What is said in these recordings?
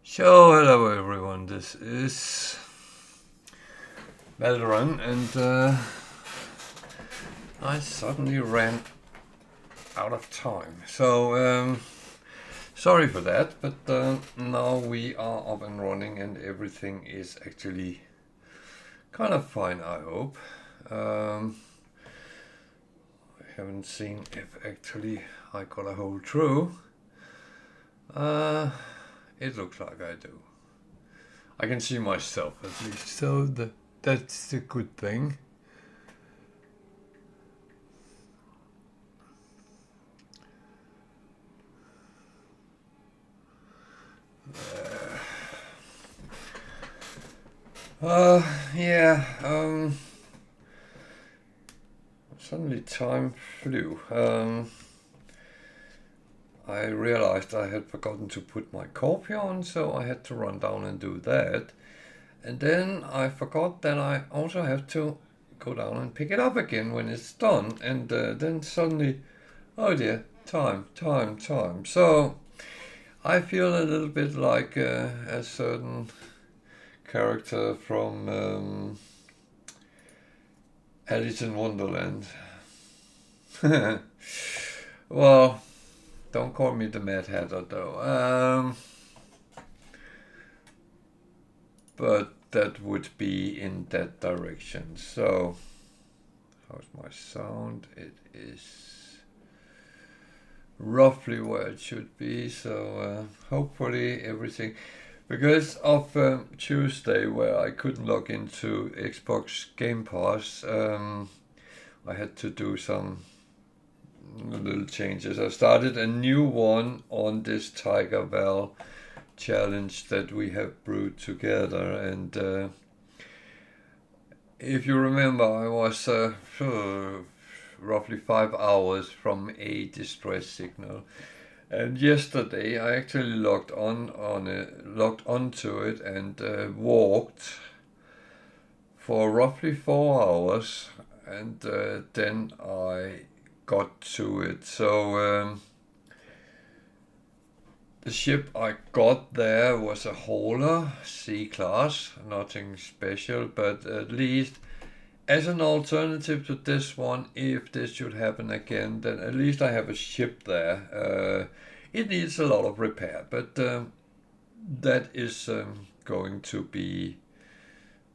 So, hello everyone, this is Valorant, and I suddenly ran out of time. So, sorry for that, but now we are up and running and everything is actually kind of fine, I hope. I haven't seen if actually I got a hold through. It looks like I do. I can see myself at least, so that's a good thing. Yeah, suddenly time flew. I realized I had forgotten to put my coffee on, so I had to run down and do that. And then I forgot that I also have to go down and pick it up again when it's done. And then suddenly, oh dear, time. So I feel a little bit like a certain character from Alice in Wonderland. Well, don't call me the Mad Hatter though. But that would be in that direction. So, how's my sound? It is roughly where it should be. So, hopefully everything. Because of Tuesday, where I couldn't log into Xbox Game Pass, I had to do some little changes. I started a new one on this Tiger-Val challenge that we have brewed together, and if you remember, I was roughly 5 hours from a distress signal, and yesterday I actually logged onto it and walked for roughly 4 hours, and then I got to it. So the ship I got there was a hauler, C-class, nothing special, but at least as an alternative to this one, if this should happen again, then at least I have a ship there. It needs a lot of repair, but that is going to be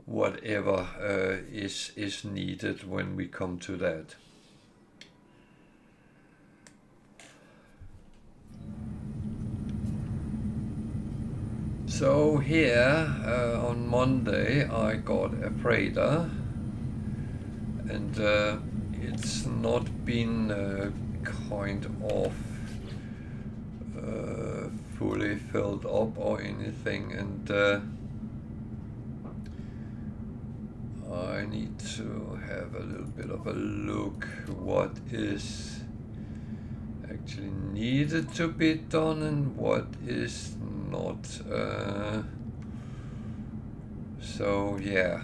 whatever is needed when we come to that. So here on Monday I got a freighter, and it's not been kind of fully filled up or anything, and I need to have a little bit of a look what is actually needed to be done and what is not. So yeah,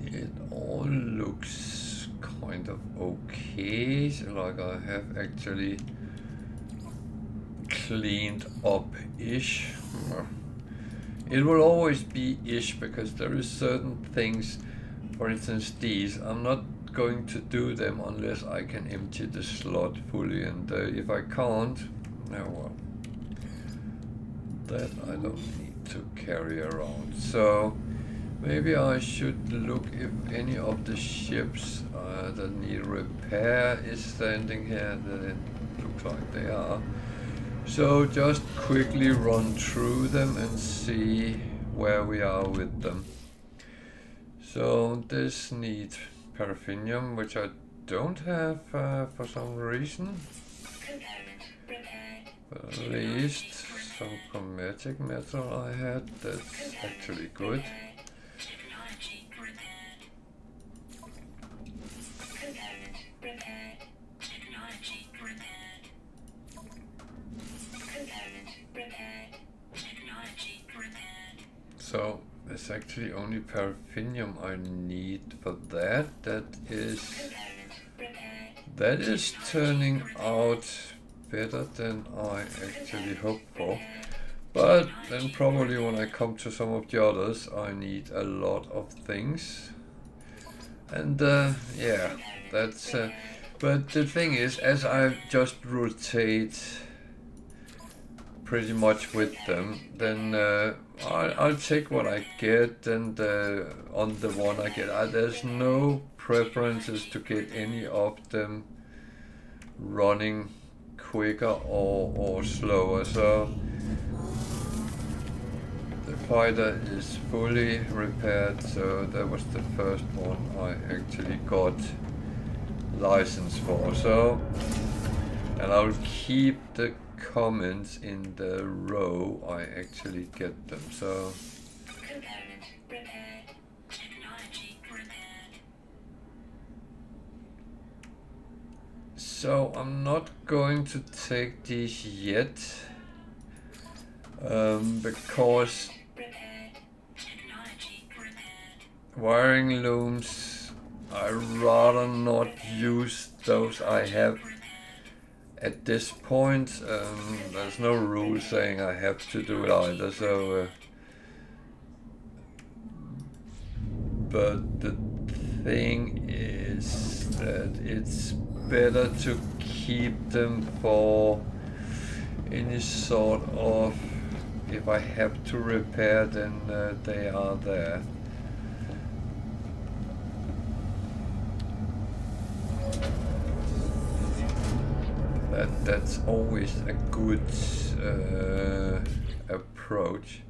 it all looks kind of okay. So like I have actually cleaned up-ish. It will always be ish because there is certain things, for instance these, I'm not going to do them unless I can empty the slot fully, and if I can't, well, that I don't need to carry around. So maybe I should look if any of the ships that need repair is standing here. That it looks like they are. So just quickly run through them and see where we are with them. So this needs paraffinium, which I don't have for some reason. But at least some chromatic metal I had, that's actually good. So there's actually only paraffinium I need for that. That is turning out better than I actually hoped for. But then probably when I come to some of the others, I need a lot of things. And yeah, that's... but the thing is, as I just rotate pretty much with them, then I'll take what I get, and on the one I get, there's no preferences to get any of them running quicker or slower. So the fighter is fully repaired, so that was the first one I actually got license for. So, and I'll keep the comments in the row I actually get them. So component repaired, technology repaired. So I'm not going to take these yet, because wiring looms, I rather not use those I have at this point. There's no rule saying I have to do it either, so but the thing is that it's better to keep them for any sort of, if I have to repair, then they are there. That's always a good approach.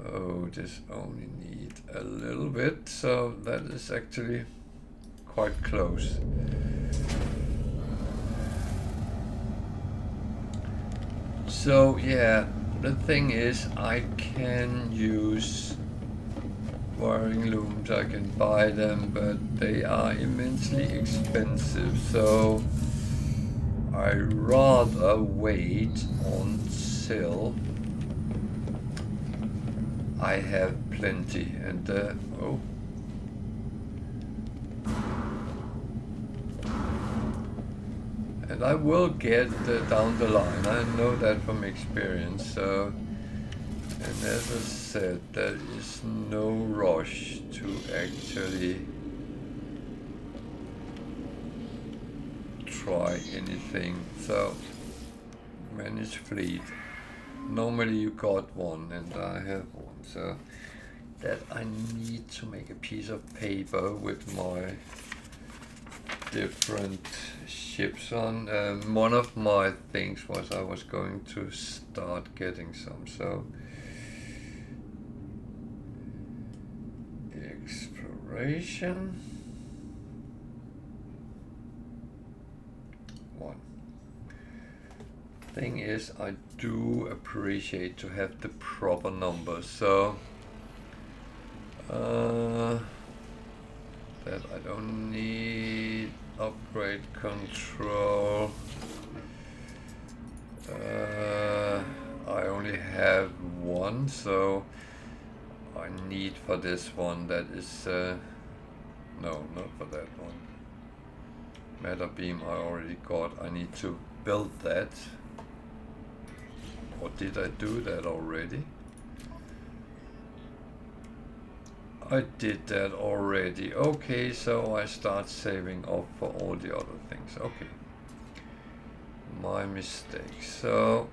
Oh, this only need a little bit, so that is actually quite close. So yeah, the thing is, I can use wiring looms, I can buy them, but they are immensely expensive, so I rather wait until I have plenty. And oh, and I will get down the line, I know that from experience. So, and as I said, there is no rush to actually try anything. So manage fleet. Normally you got one and I have one, so that I need to make a piece of paper with my different ships on. One of my things was I was going to start getting some, so exploration. Thing is, I do appreciate to have the proper numbers, so that I don't need upgrade control. I only have one, so I need for this one, that is no, not for that one. Matter beam I already got. I need to build that. Or did I do that already? I did that already. Okay, so I start saving up for all the other things. Okay. My mistake. So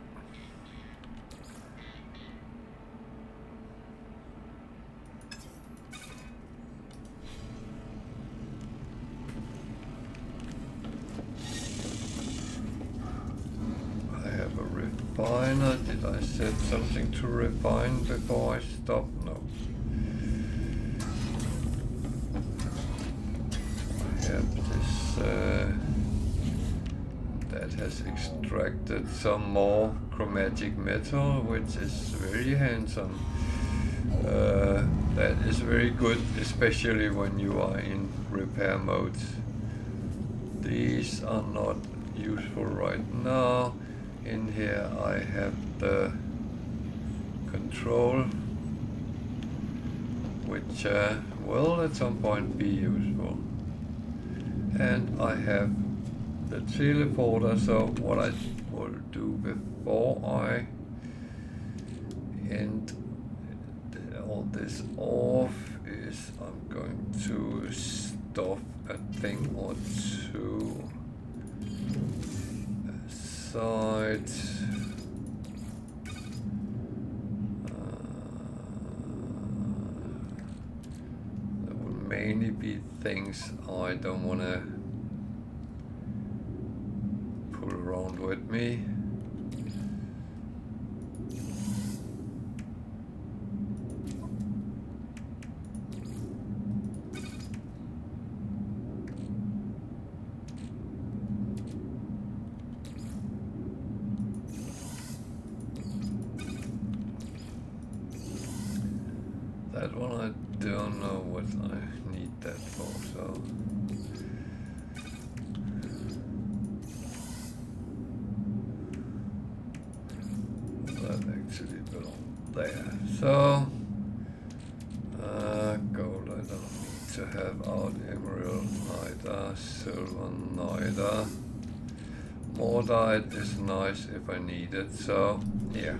refiner. Did I set something to refine before I stop? No. I have this that has extracted some more chromatic metal, which is very handsome. That is very good, especially when you are in repair mode. These are not useful right now. In here I have the control, which will at some point be useful. And I have the teleporter. So what I will do before I end all this off is I'm going to stuff a thing or two aside. There will mainly be things I don't want to pull around with me. That one I don't know what I need that for, so that actually belongs there. So gold I don't need to have out, emerald neither, silver neither. Mortite is nice if I need it, so yeah.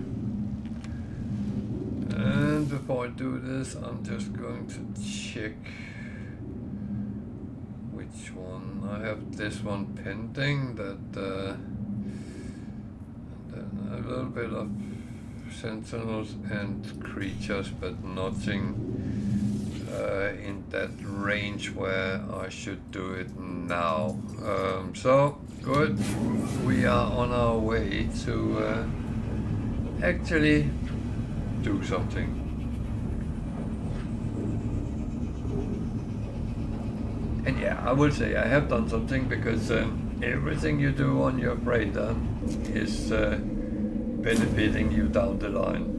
And before I do this, I'm just going to check which one. I have this one pending, that and then a little bit of sentinels and creatures, but nothing in that range where I should do it now. So good, we are on our way to actually do something. And yeah, I will say I have done something, because everything you do on your freighter is benefiting you down the line.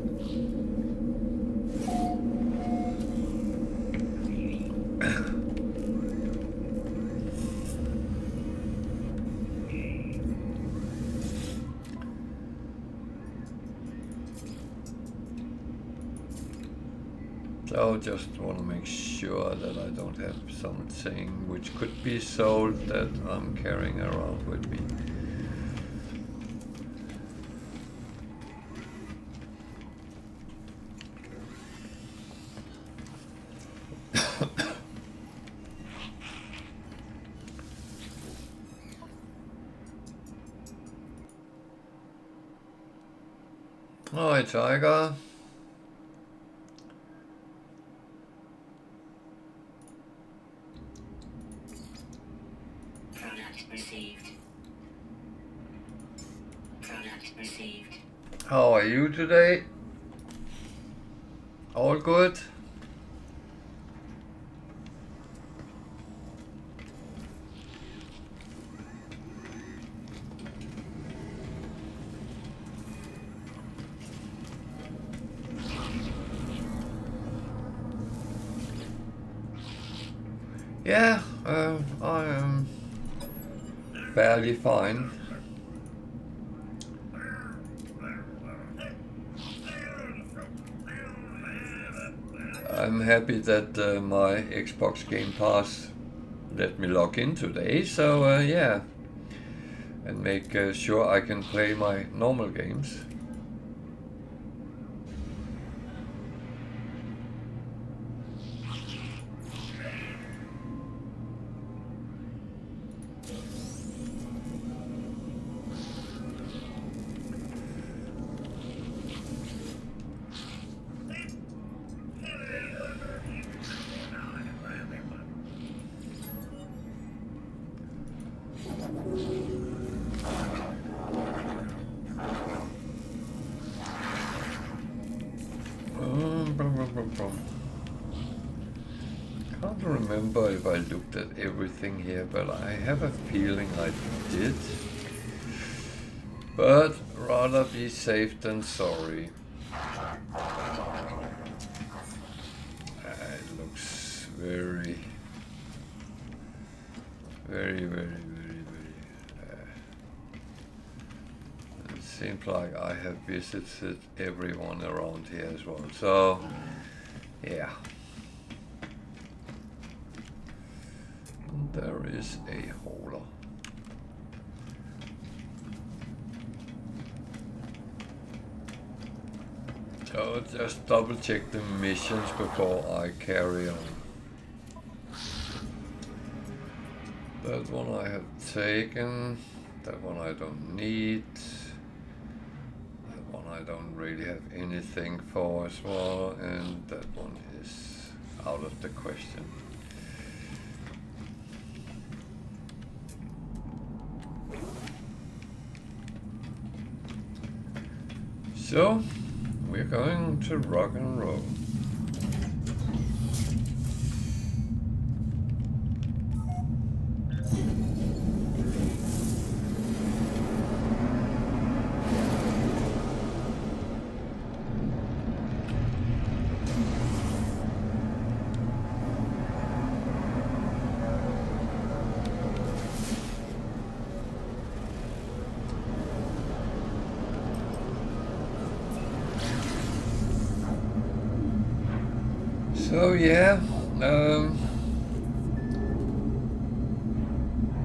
So just want to make sure that I don't have something which could be sold that I'm carrying around with me. Hi, Tiger. How are you today? All good? Yeah, I am fairly fine. I'm happy that my Xbox Game Pass let me log in today, so yeah, and make sure I can play my normal games. Can't remember if I looked at everything here, but I have a feeling I did. But rather be safe than sorry. It looks very, very, very, very, very. It seems like I have visited everyone around here as well. So, yeah. There is a hauler. So just double check the missions before I carry on. That one I have taken, that one I don't need, that one I don't really have anything for as well, and that one is out of the question. So, we're going to rock and roll. So yeah,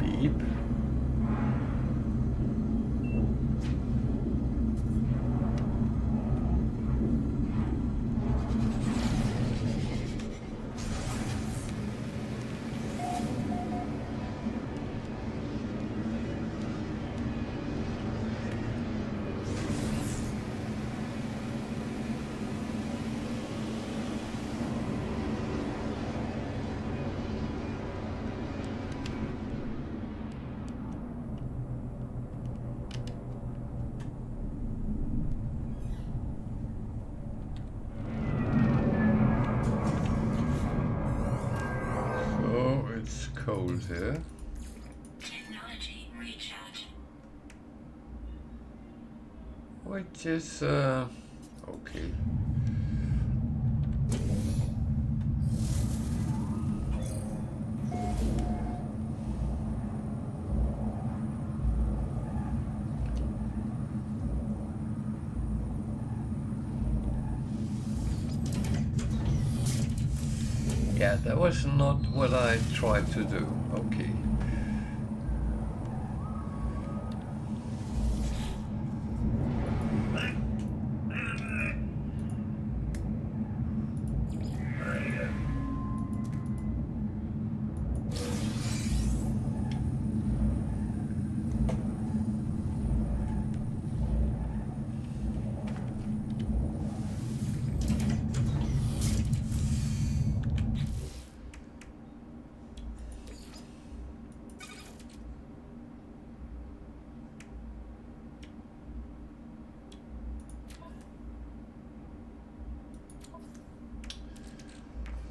beep. So it's cold here. Technology recharge. Which is okay. Yeah, that was not what I tried to do. Okay.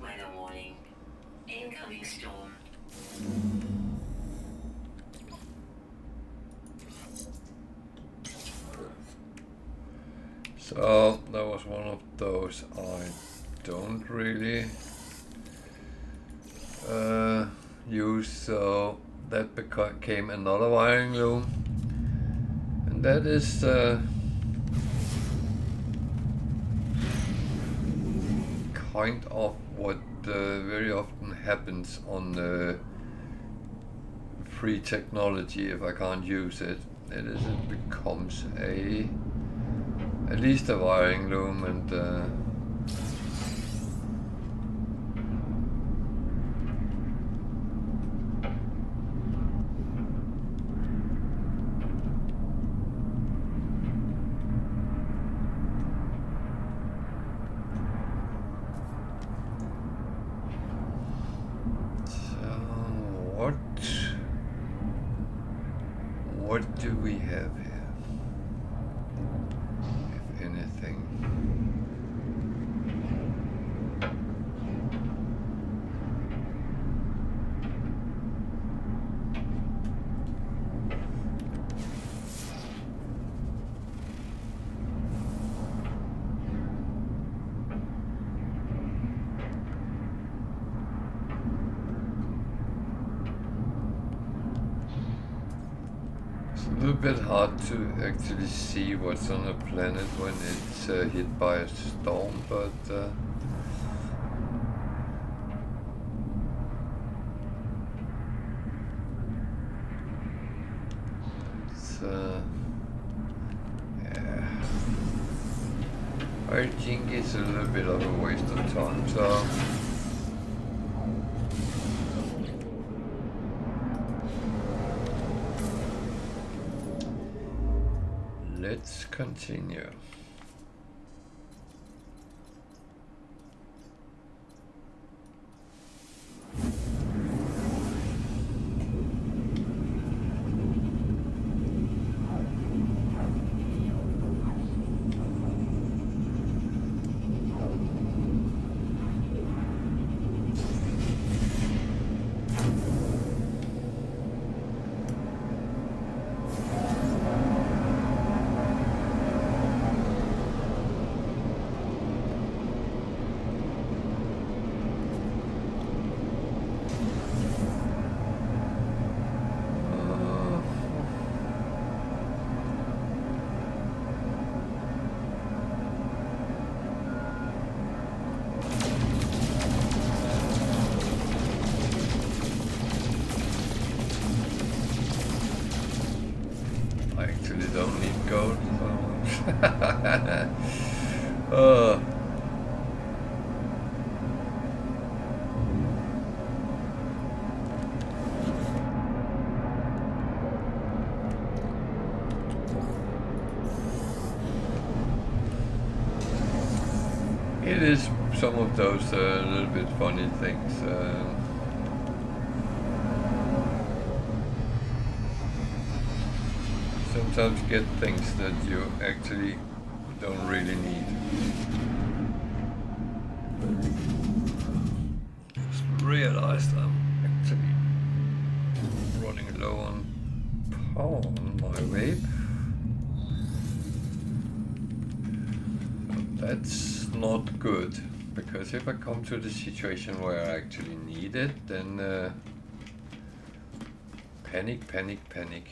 Weather warning. Incoming storm. So that was one of those I don't really use, so that became another wiring loom, and that is kind of what very often happens on free technology. If I can't use it, it becomes at least a wiring loom, and what do we have here, if anything? It's a little bit hard to actually see what's on a planet when it's hit by a storm, but it's yeah. I think it's a little bit of a waste of time, so let's continue. Don't need gold. It is some of those little bit funny things. Sometimes you get things that you actually don't really need. Just realized I'm actually running low on power on my vape. That's not good, because if I come to the situation where I actually need it, then panic, panic, panic.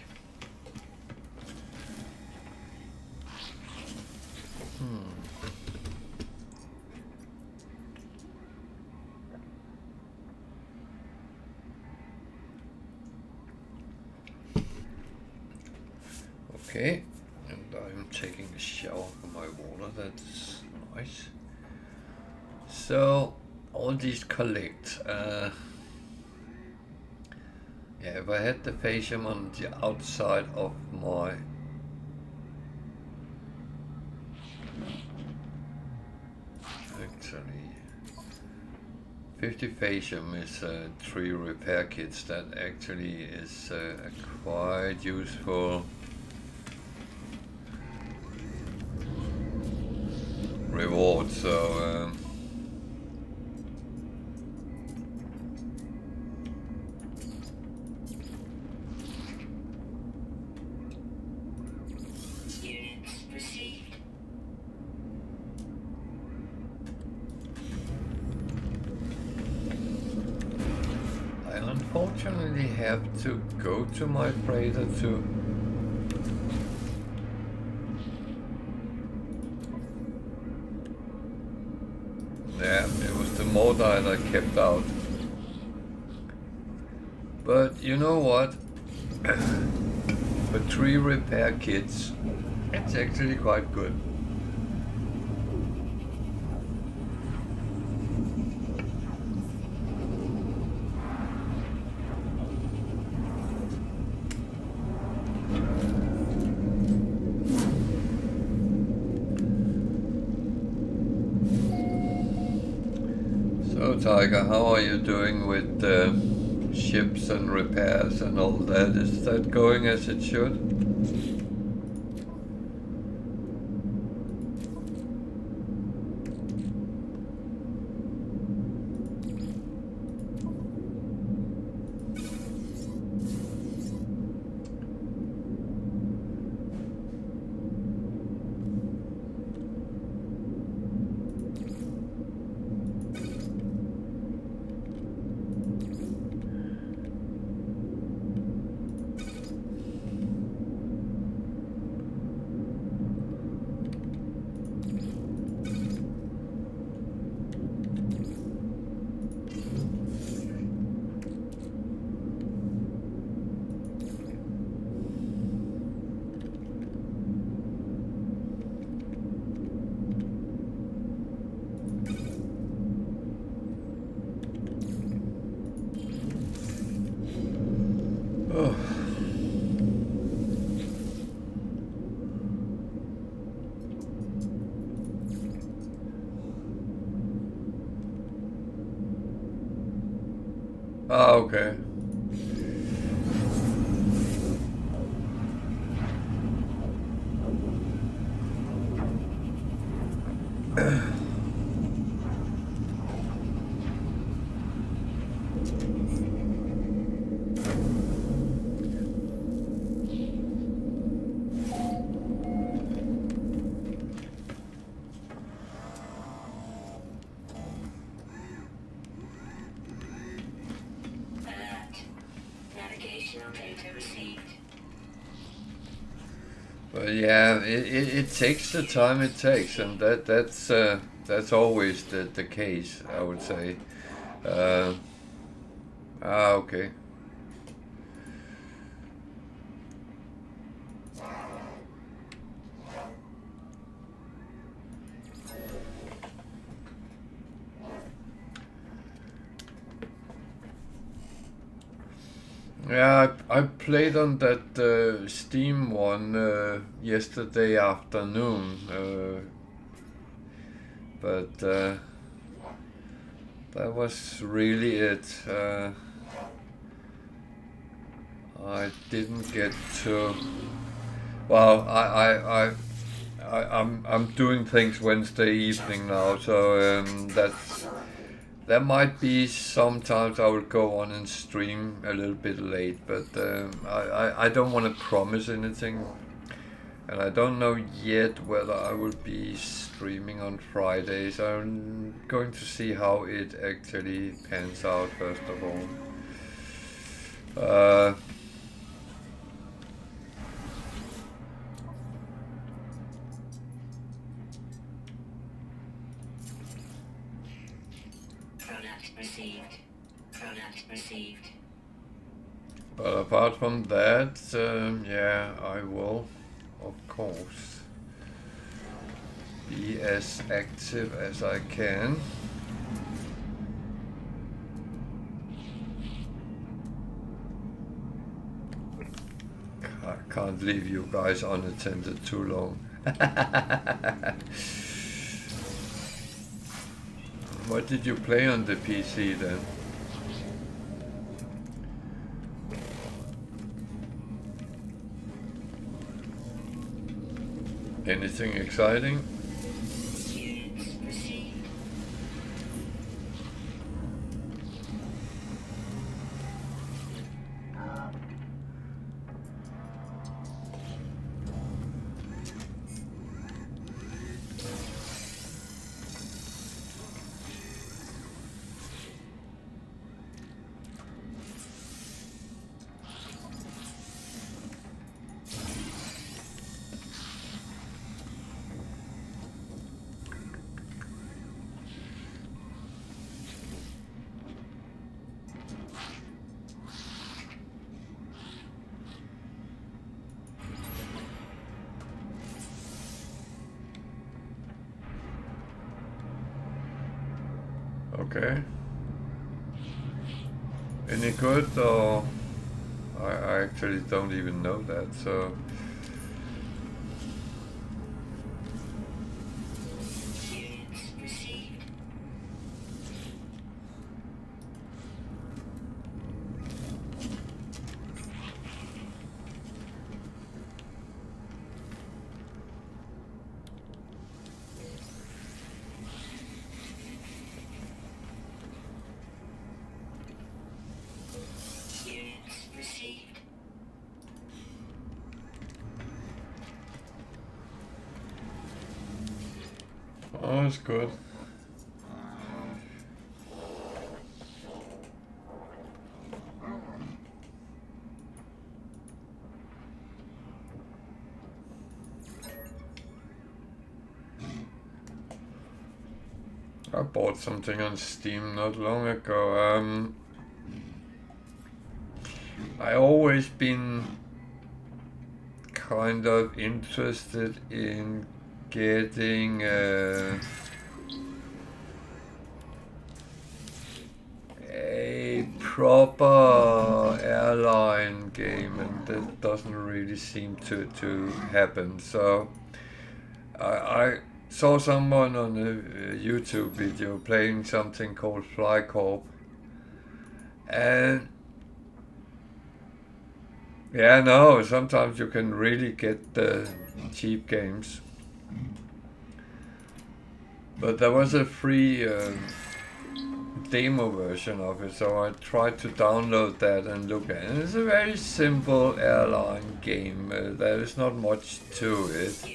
Okay, and I'm taking a shower for my water, that's nice. So, all these collect. Yeah, if I had the facium on the outside of my actually 50 facium is 3 repair kits. That actually is a quite useful reward, so Units received. I unfortunately have to go to my freighter to it was the Mordite I kept out. But you know what? For 3 repair kits, it's actually quite good. So Tiger, how are you doing with ships and repairs and all that? Is that going as it should? Ah, okay. Alert. Navigational data received. But yeah, it takes the time it takes, and that's always the case, I would say. Uh, okay. Yeah, I played on that Steam one yesterday afternoon, but that was really it. I didn't get to. Well, I'm doing things Wednesday evening now, so that might be sometimes I will go on and stream a little bit late, but I don't want to promise anything, and I don't know yet whether I will be streaming on Fridays. I'm going to see how it actually pans out first of all. Product received. Product received. But apart from that, yeah, I will, of course, be as active as I can. I can't leave you guys unattended too long. What did you play on the PC then? Anything exciting? Units received. Okay. Any good, or I actually don't even know that, so Units received. Units received. oh, that's good. I bought something on Steam not long ago. I always been kind of interested in getting a proper airline game, and that doesn't really seem to happen. So I saw someone on a YouTube video playing something called Fly Corp, And yeah, no, sometimes you can really get cheap games. But there was a free demo version of it, so I tried to download that and look at it. It's a very simple airline game. There is not much to it.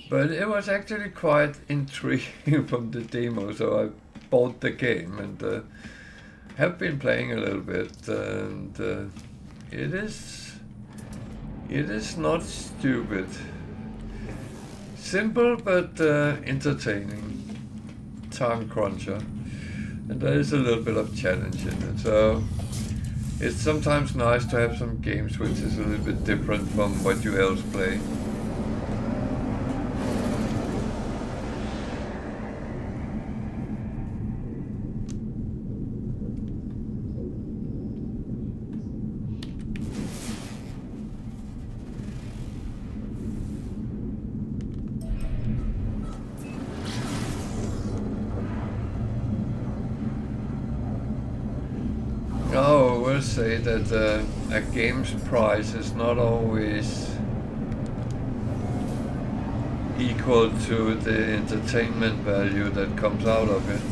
But it was actually quite intriguing from the demo, so I bought the game and have been playing a little bit. And it is not stupid. Simple but entertaining. Time cruncher. And there is a little bit of challenge in it. So it's sometimes nice to have some games which is a little bit different from what you else play. Say that a game's price is not always equal to the entertainment value that comes out of it.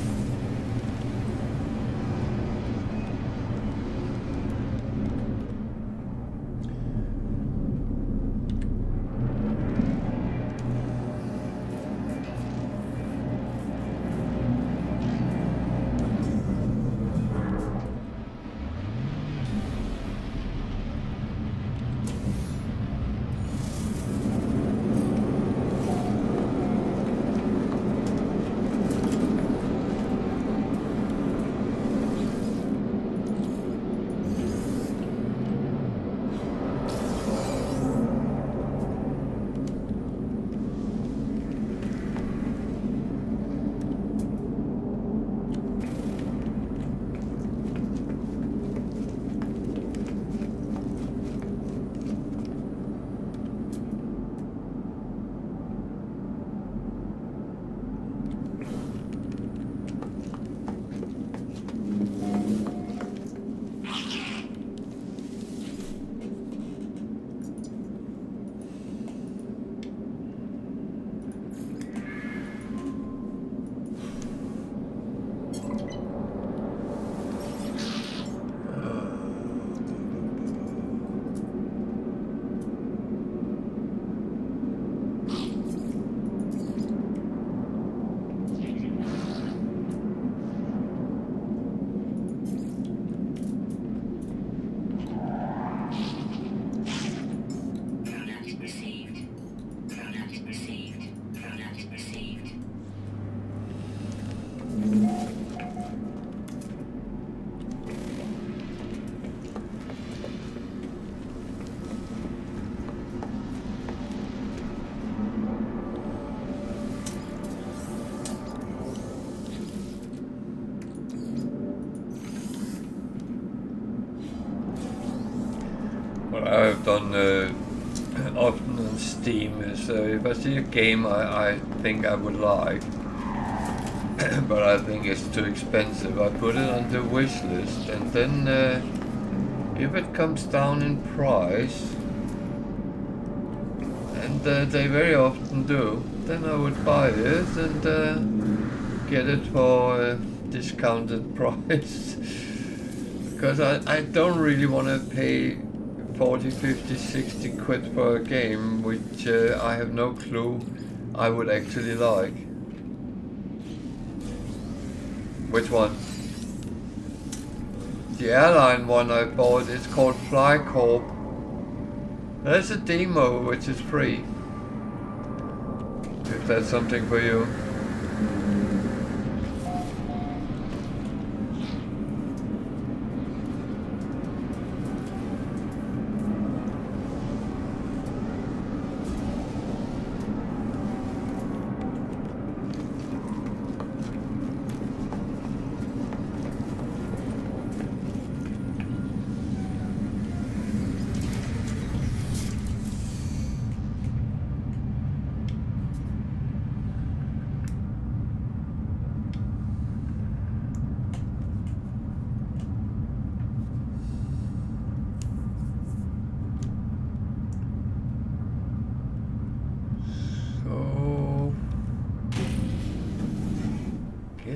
I've done often on Steam is if I see a game I think I would like, but I think it's too expensive, I put it on the wish list, and then if it comes down in price, and they very often do, then I would buy it and get it for a discounted price, because I don't really want to pay 40, 50, 60 quid for a game which I have no clue I would actually like. Which one? The airline one I bought is called Fly Corp. There's a demo which is free, if that's something for you.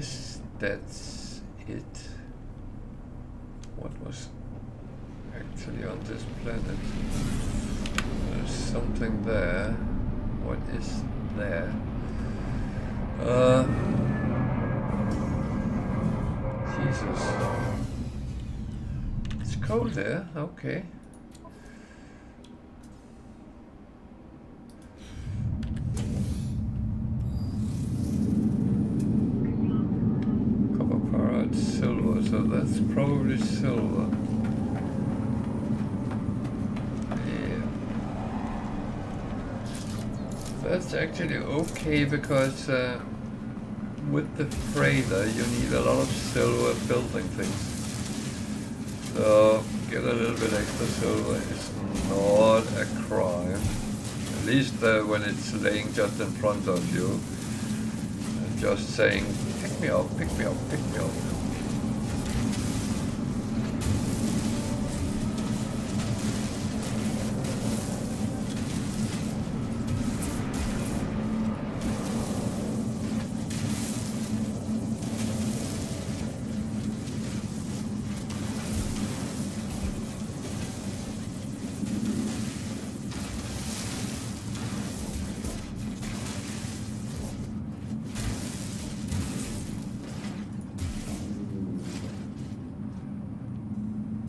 guess that's it. What was actually on this planet? There's something there. What is there? Jesus. It's cold there, okay. Copper parrot, silver, so that's probably silver. Yeah. That's actually okay because with the freighter you need a lot of silver building things. So get a little bit extra silver is not a crime. At least when it's laying just in front of you. And just saying, pick me up, pick me up, pick me up.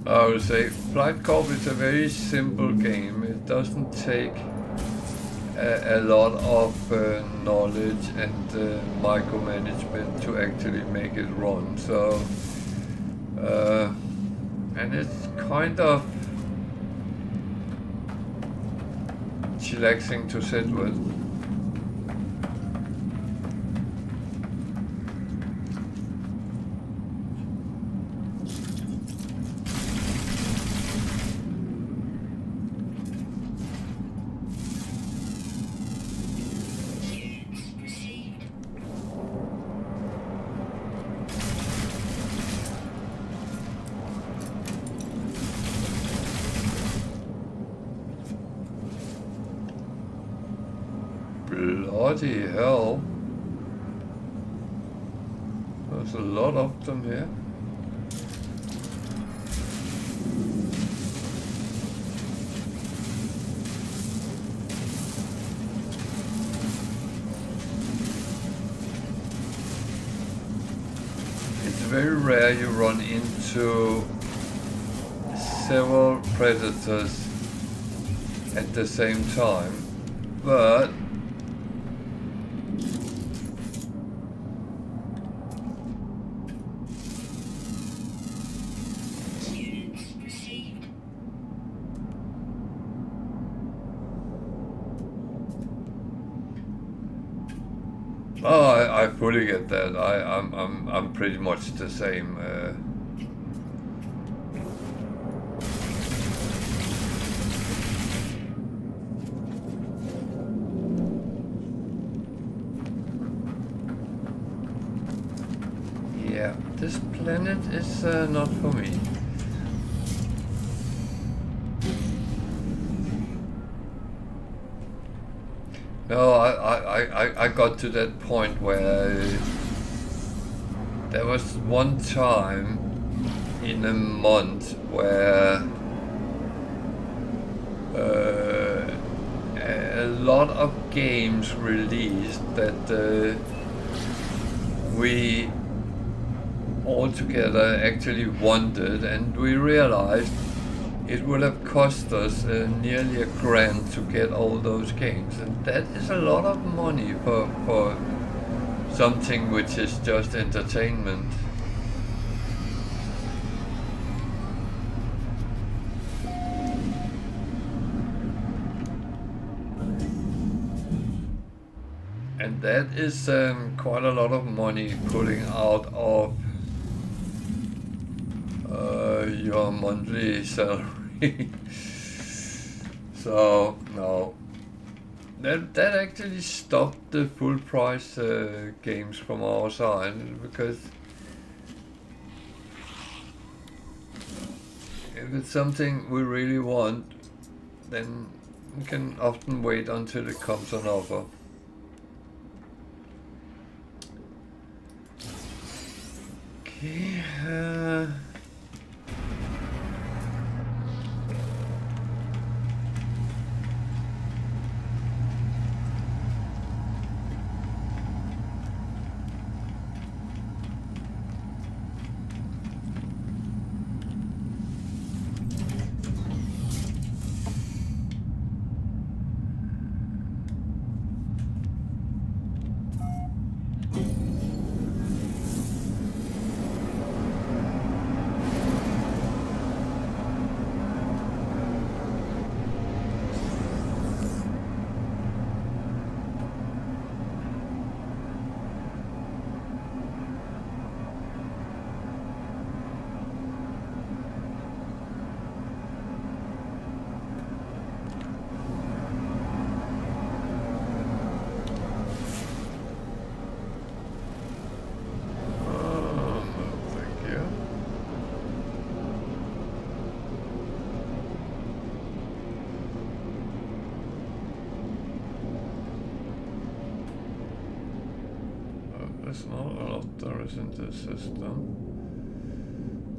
I would say Flight Corp is a very simple game. It doesn't take a lot of knowledge and micromanagement to actually make it run. So, and it's kind of chillaxing to sit with. Bloody hell. There's a lot of them here. It's very rare you run into several predators at the same time, but I fully get that. I'm pretty much the same. Yeah, this planet is not for me. No, I got to that point where there was one time in a month where a lot of games released that we all together actually wanted, and we realized it would have cost us nearly $1,000 to get all those games, and that is a lot of money for something which is just entertainment. And that is quite a lot of money pulling out of your monthly salary. So no, that actually stopped the full price games from our side, because if it's something we really want, then we can often wait until it comes on offer. Okay. Thank you. There's not a lot there is in the system.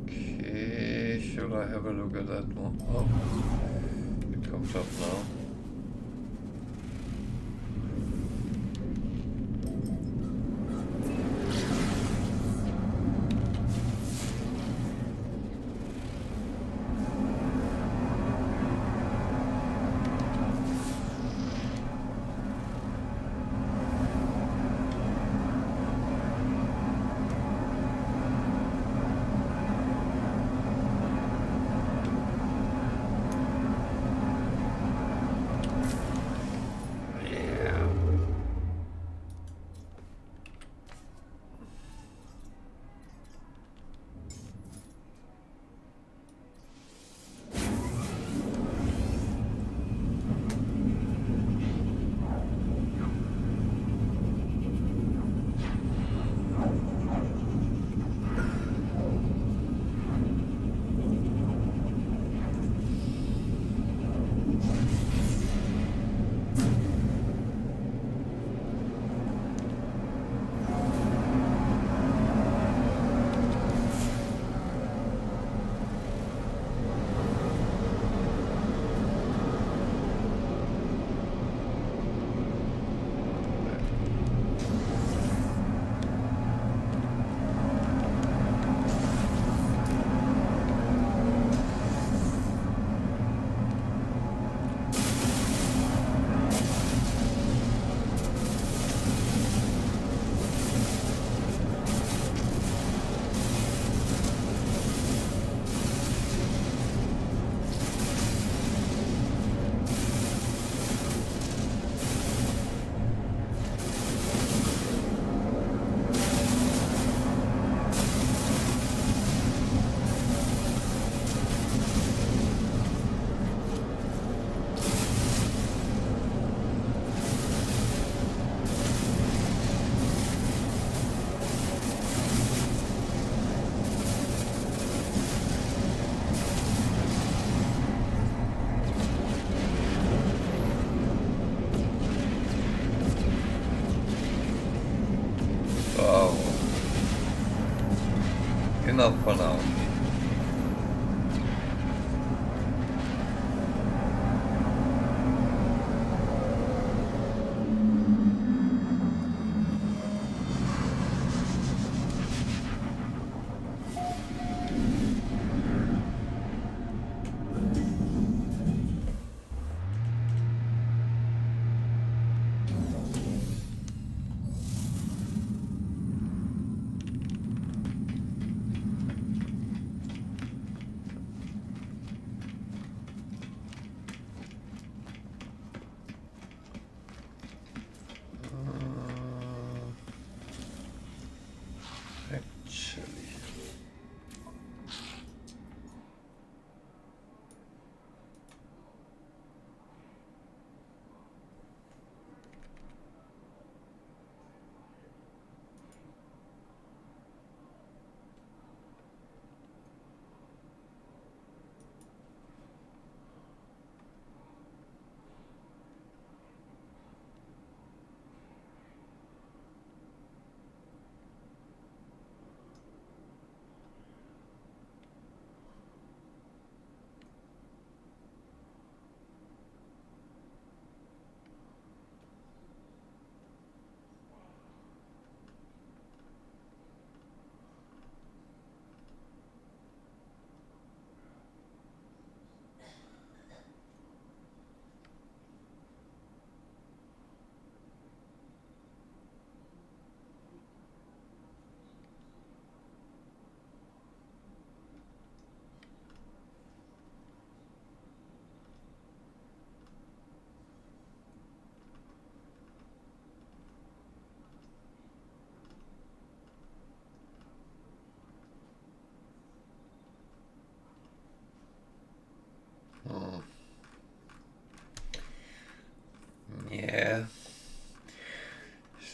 Okay, should I have a look at that one? Oh, it comes up now. Enough for now.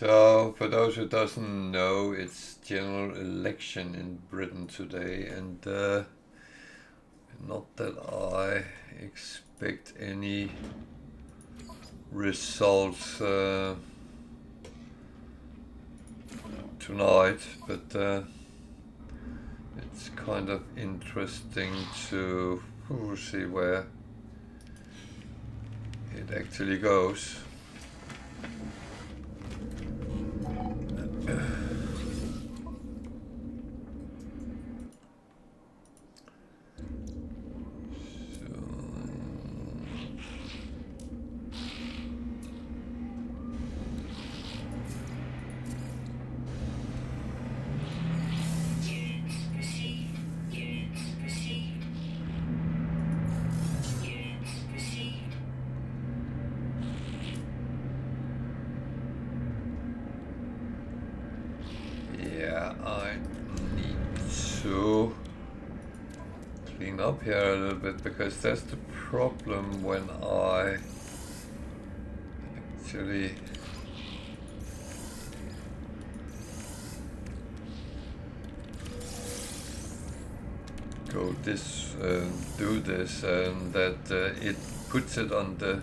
So, for those who doesn't know, it's general election in Britain today, and not that I expect any results tonight, but it's kind of interesting to see where it actually goes. Yeah, I need to clean up here a little bit, because that's the problem when I actually go this, do this, and that it puts it on the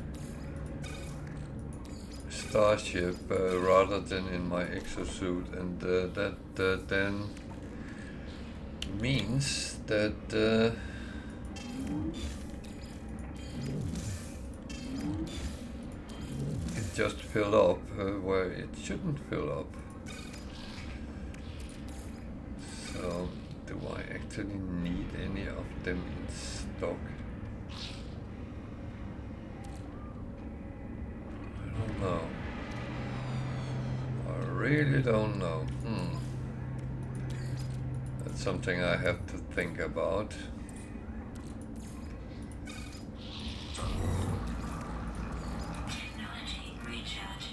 starship rather than in my exosuit, and that then means that it just fill up where it shouldn't fill up. So, do I actually need any of them in stock? I don't know. I really don't know. That's something I have to think about. Technology recharge.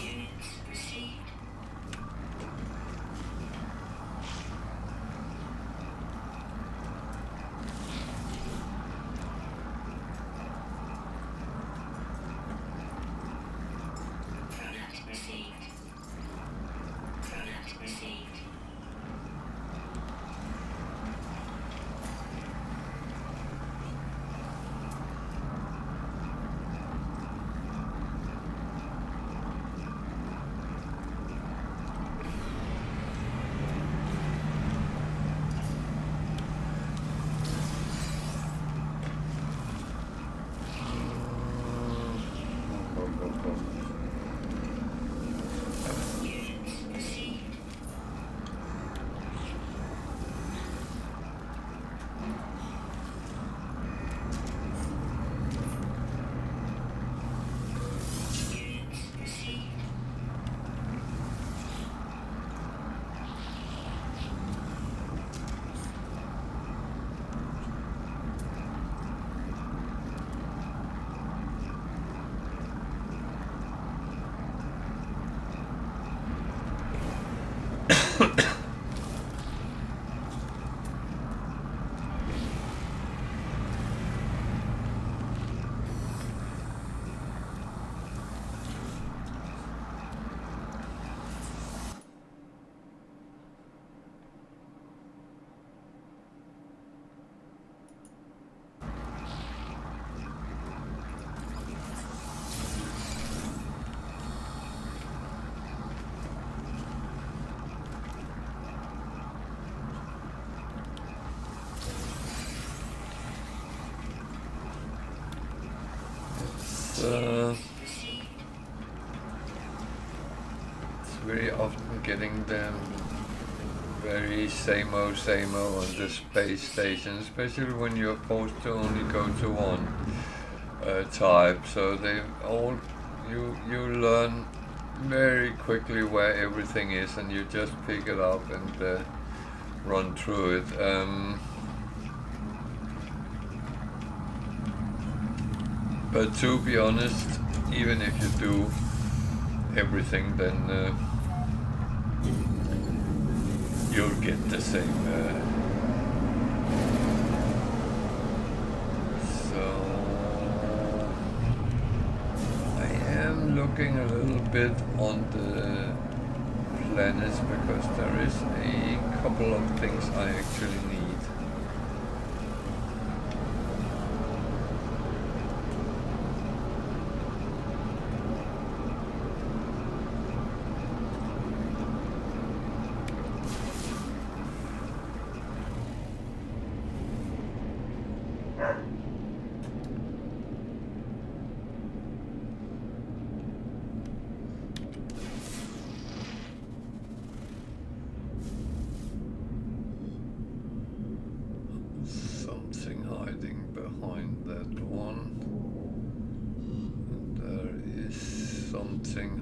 Units received. Product received. Product received. Units received. Units received. It's very often getting them very same-o on the space station, especially when you're forced to only go to one type. So they all, you learn very quickly where everything is, and you just pick it up and run through it. But to be honest, even if you do everything, then you'll get the same. So I am looking a little bit on the planets because there is a couple of things I actually need.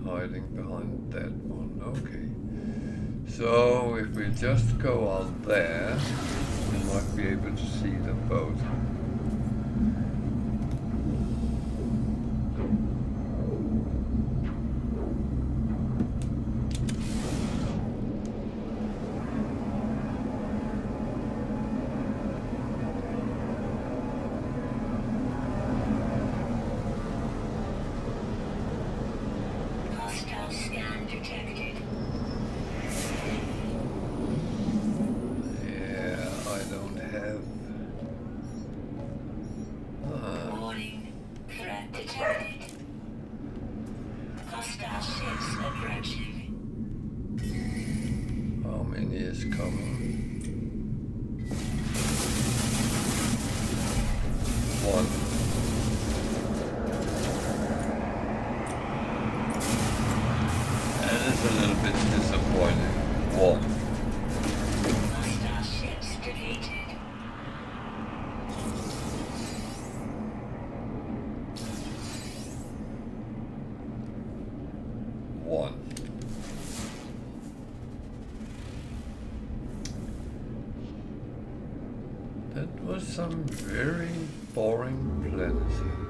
Hiding behind that one. Okay. So if we just go out there, we might be able to see the boat. Some very boring planets here.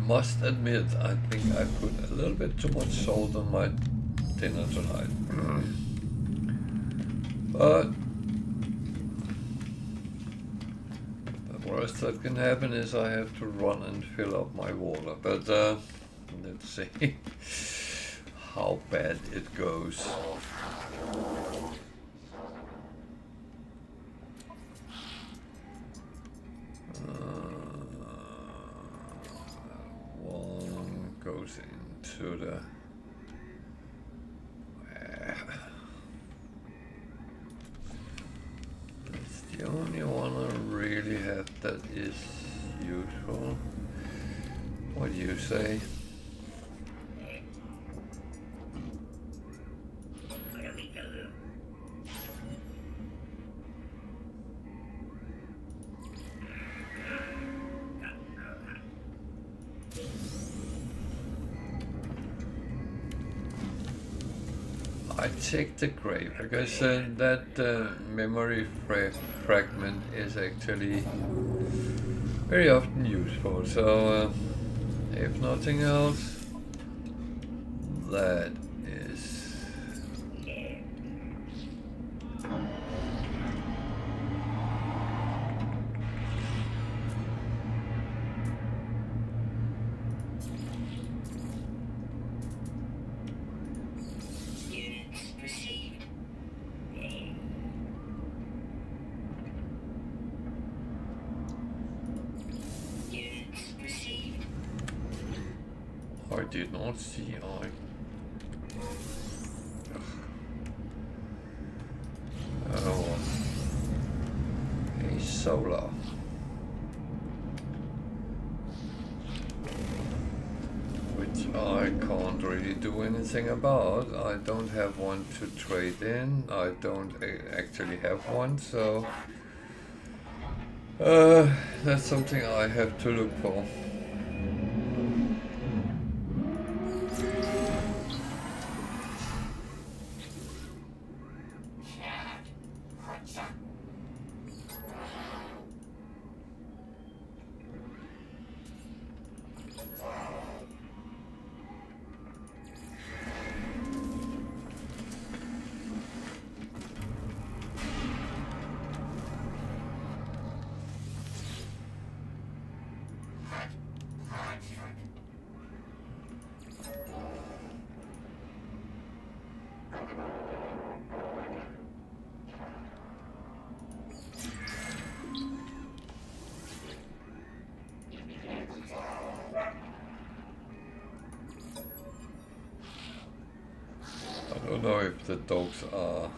Must admit, I think I put a little bit too much salt on my dinner tonight. But the worst that can happen is I have to run and fill up my water. But let's see how bad it goes. Goes into the that's the only one I really have that is useful. What do you say? I take the grave because that memory fragment is actually very often useful. So if nothing else, that is did not see. Oh, a solar. Which I can't really do anything about. I don't have one to trade in. I don't actually have one, so that's something I have to look for. I don't know if the dogs are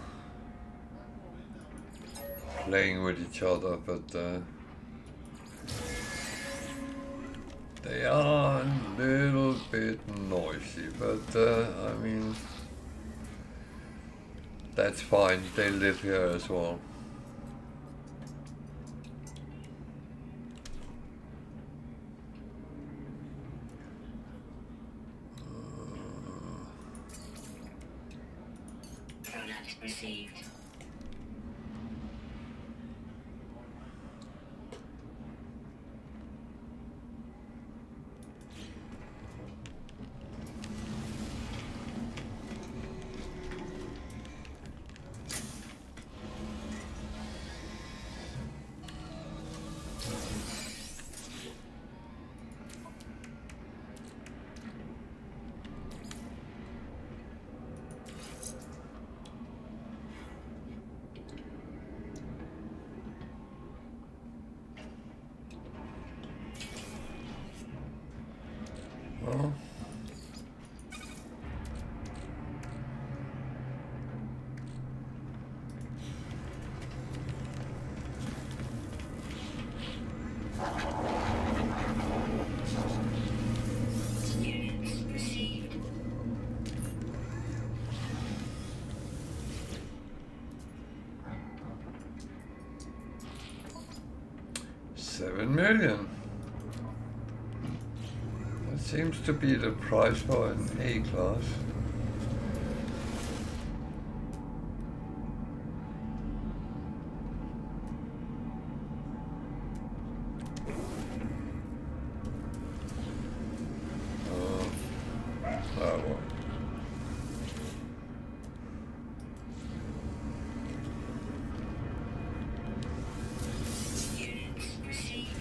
playing with each other, but they are a little bit noisy, but I mean, that's fine, they live here as well. Product received. Well, Units received. $7 million. That seems to be the price for an A-class. Well. Units received.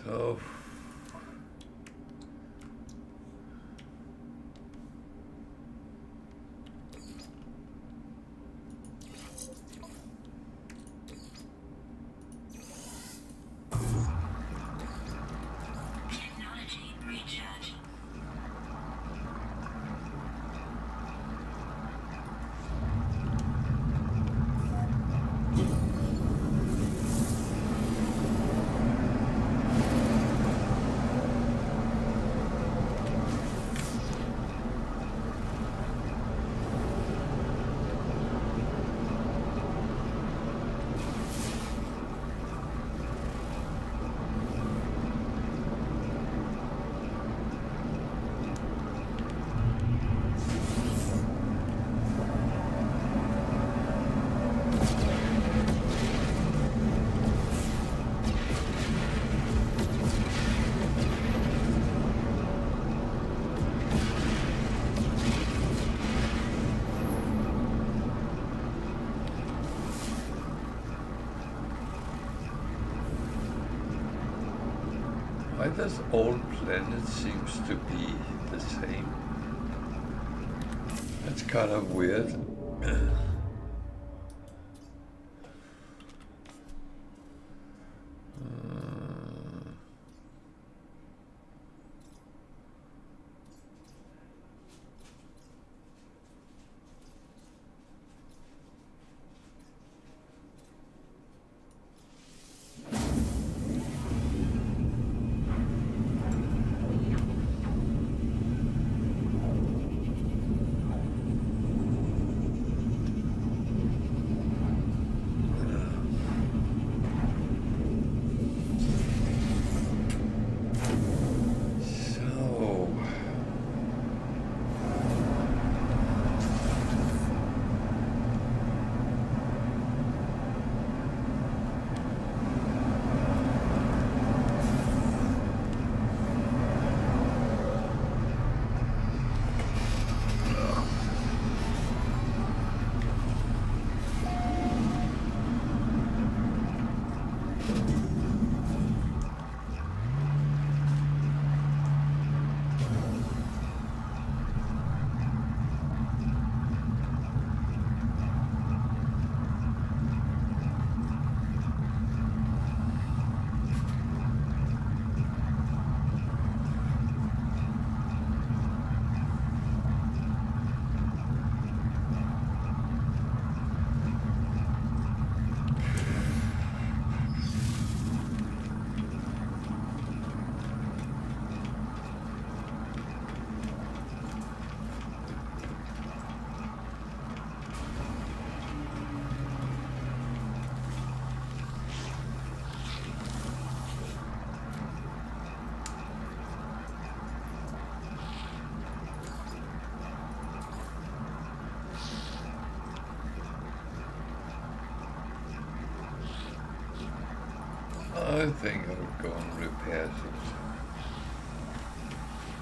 So Technology recharge. why does all planets seems to be the same? That's kind of weird. I think I'll go and repair it.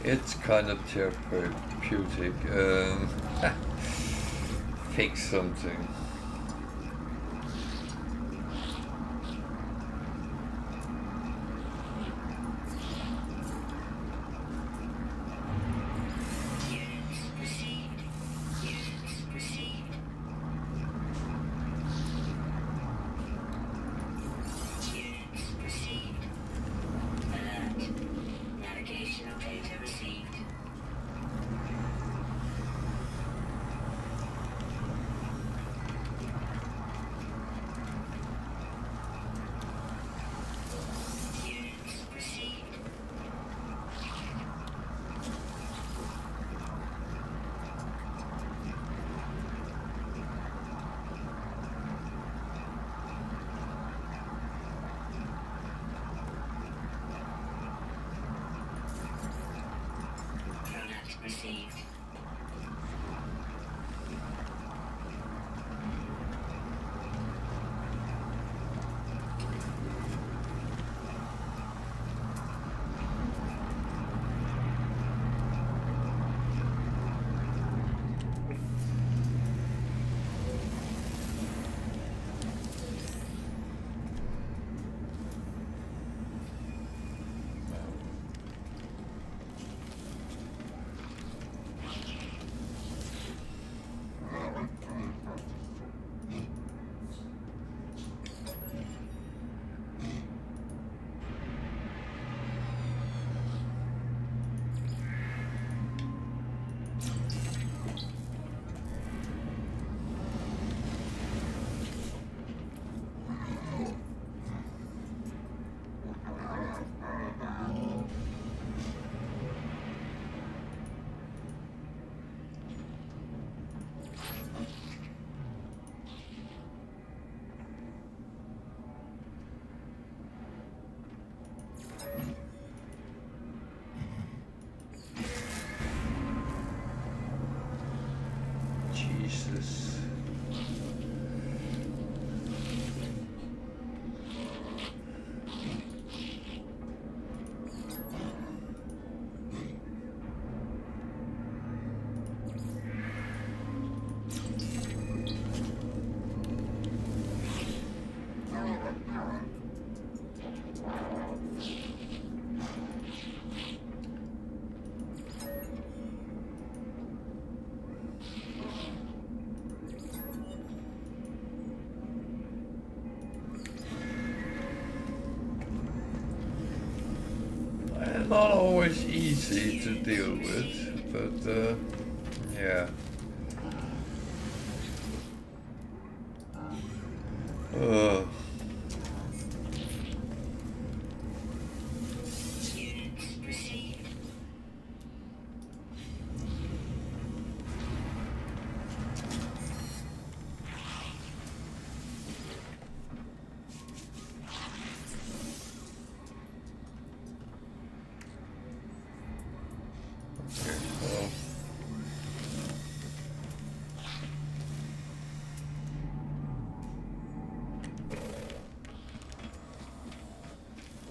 It's kind of therapeutic. Fix something. Units received. Units received. Units received. Alert. Navigational data received. not always easy to deal with, but yeah. Units received. Okay, well.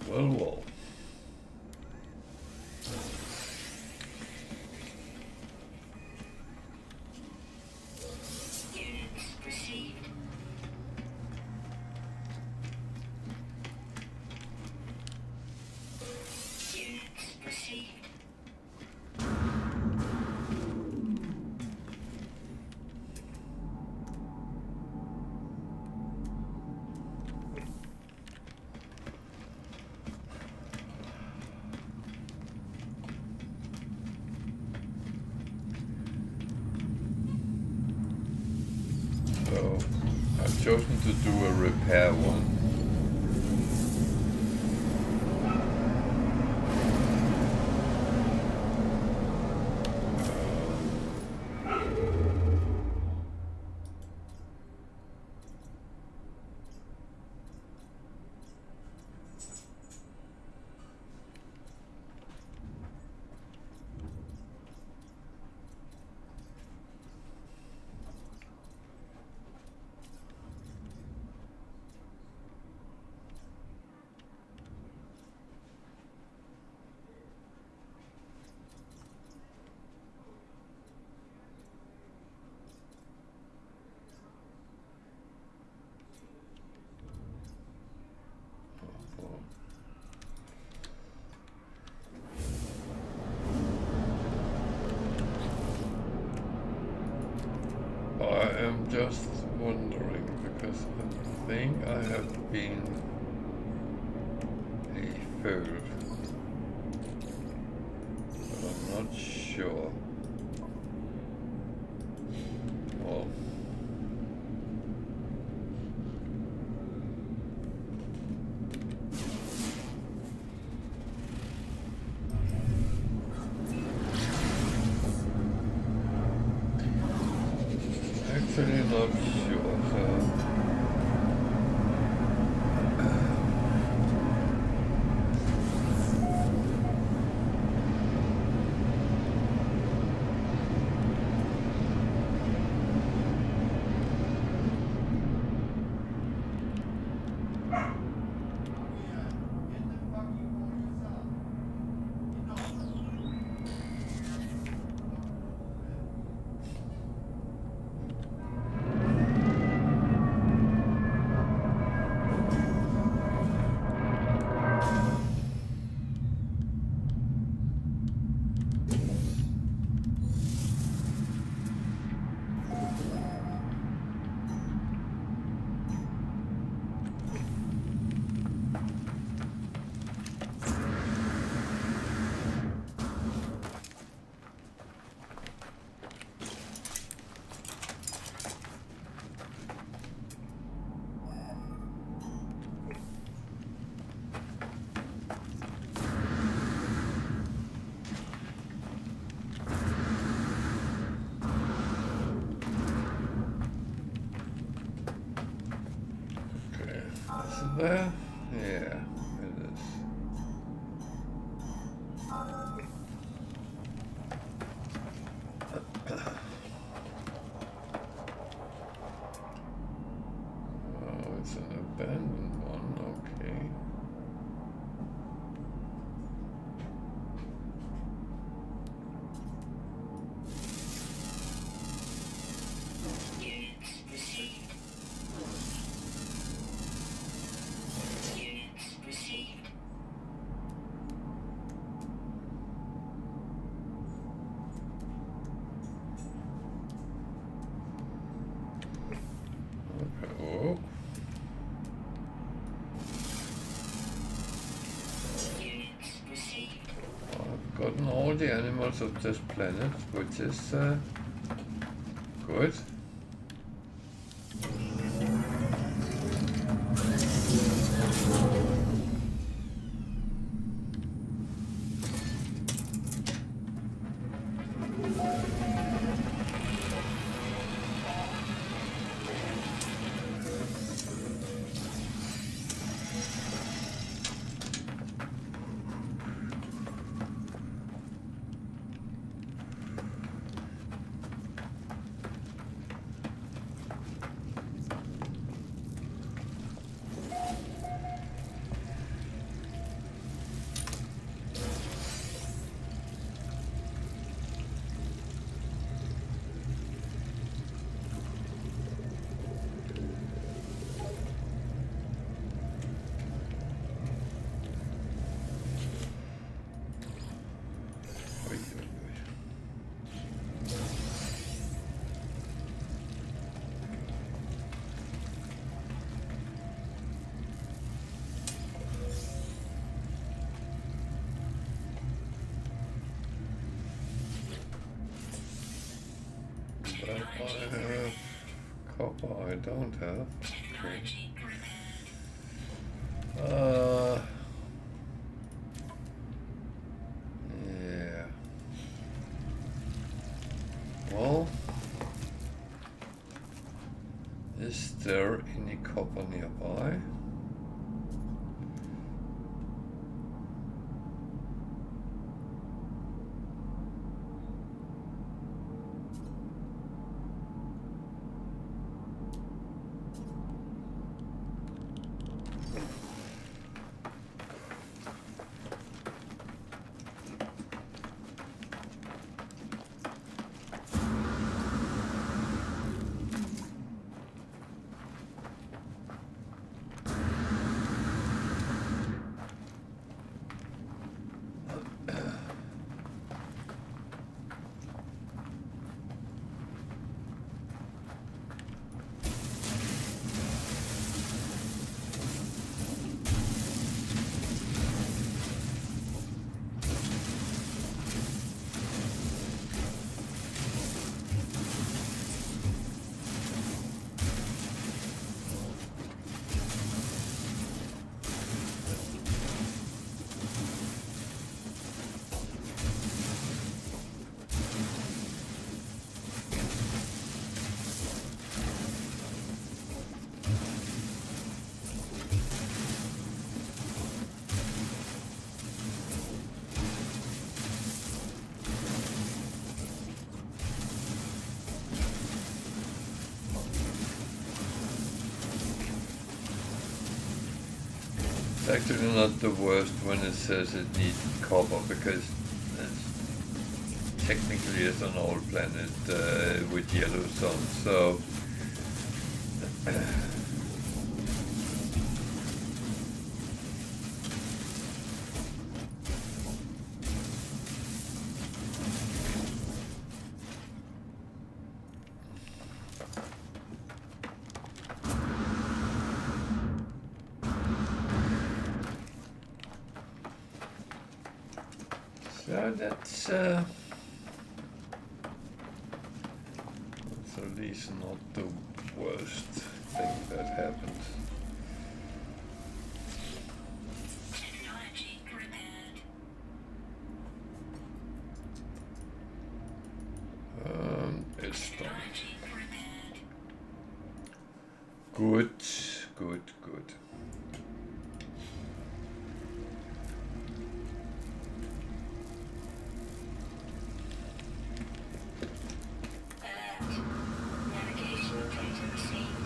Well. Units received. Units received. So I've chosen to do a repair one. I am just wondering because I think I have been a fool, but I'm not sure. Well, actually not sure, so okay. Is it there? Yeah, it is. Oh, it's an abandoned one, okay. Units received. Units received. Okay, oh. all the animals of this planet, which is good. But I have copper, I don't have. Okay. Yeah. Well, is there any copper nearby? It's actually not the worst when it says it needs copper, because it's technically it's an old planet with yellow sun, so that's at least not the worst thing that happened. Technology repaired. It's done. Technology repaired. Good, good, good. Alert. Navigation data received.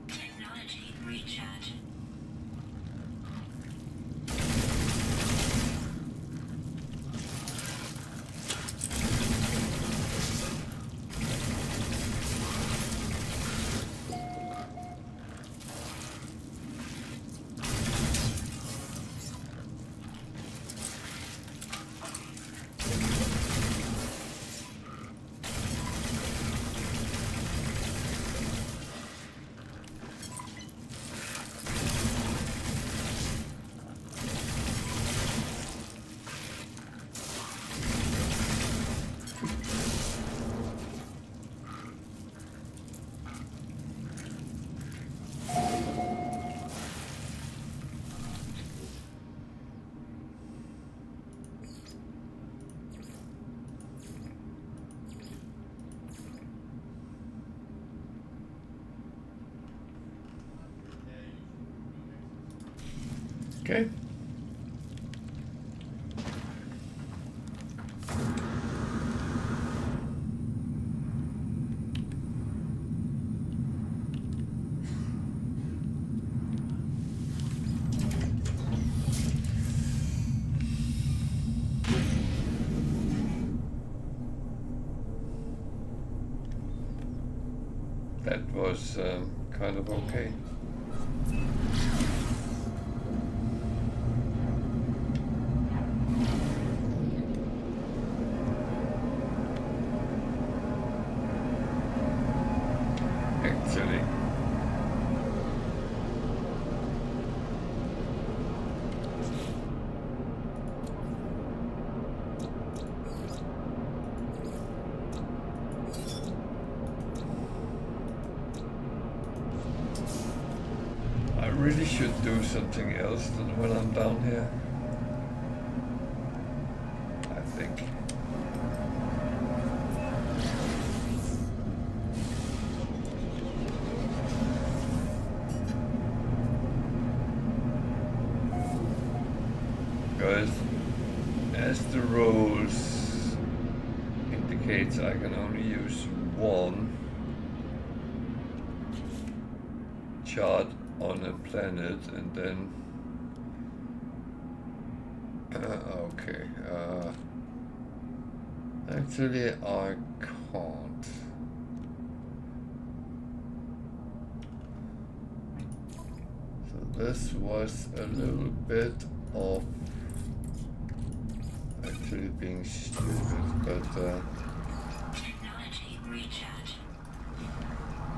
Technology recharge. Okay. That was kind of okay. Actually. I really should do something else than when I'm down here. I think. Because as the rules indicates, I can only use one chart on a planet, and then okay, actually I can't. So this was a little bit of actually being stupid, but Technology recharge.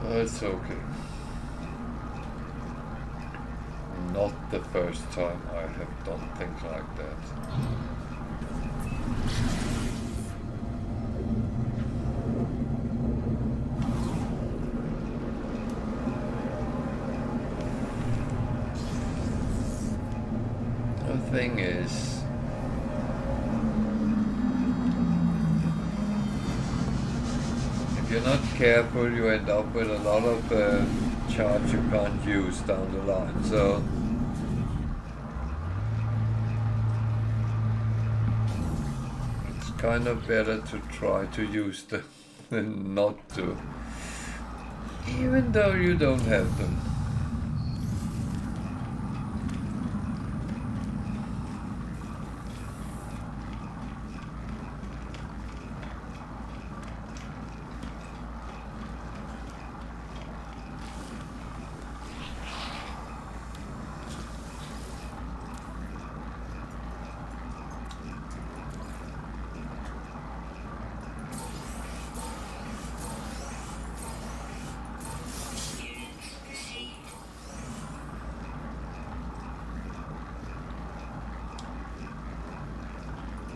it's okay. Not the first time I have done things like that. The thing is, if you're not careful, you end up with a lot of charge you can't use down the line. So it's kind of better to try to use them than not to, even though you don't have them.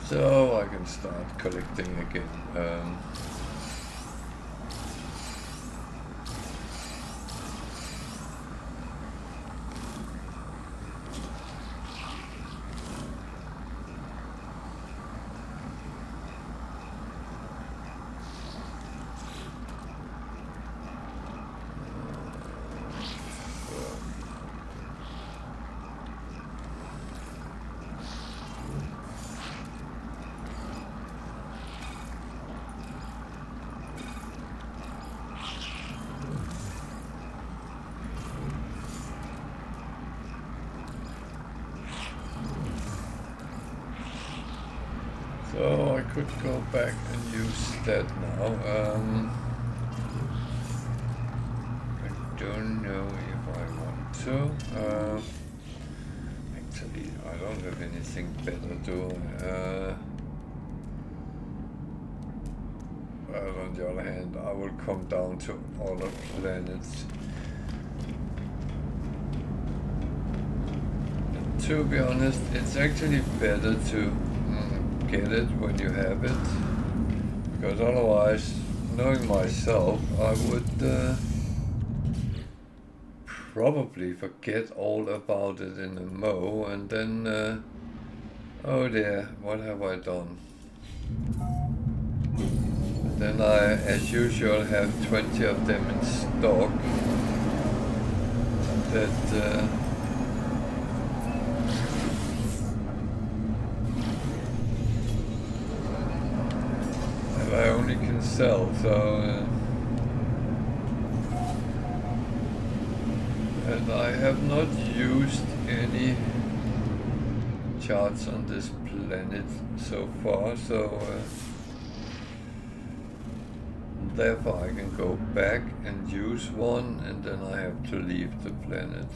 So I can start collecting again. So I could go back and use that now. I don't know if I want to. Actually, I don't have anything better to. But on the other hand, I will come down to other planets. And to be honest, it's actually better to get it when you have it, because otherwise, knowing myself, I would probably forget all about it in a mo, and then oh dear, what have I done? And then I, as usual, have 20 of them in stock that only can sell, so and I have not used any charts on this planet so far, so therefore I can go back and use one, and then I have to leave the planet,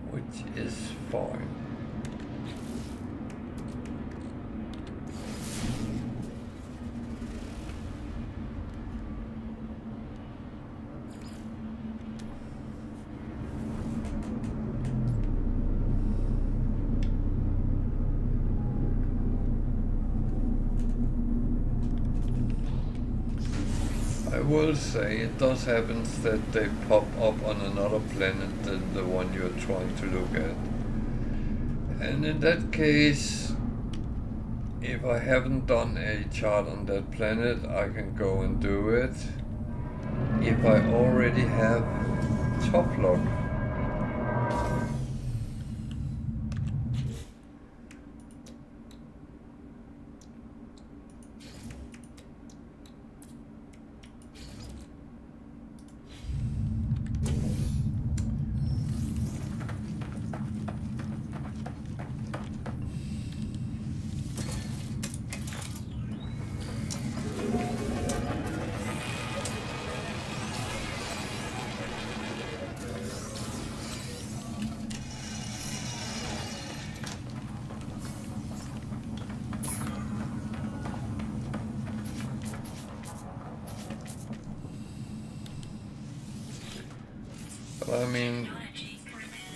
which is fine. I will say it does happen that they pop up on another planet than the one you're trying to look at. And in that case, if I haven't done a chart on that planet, I can go and do it. If I already have top lock, I mean,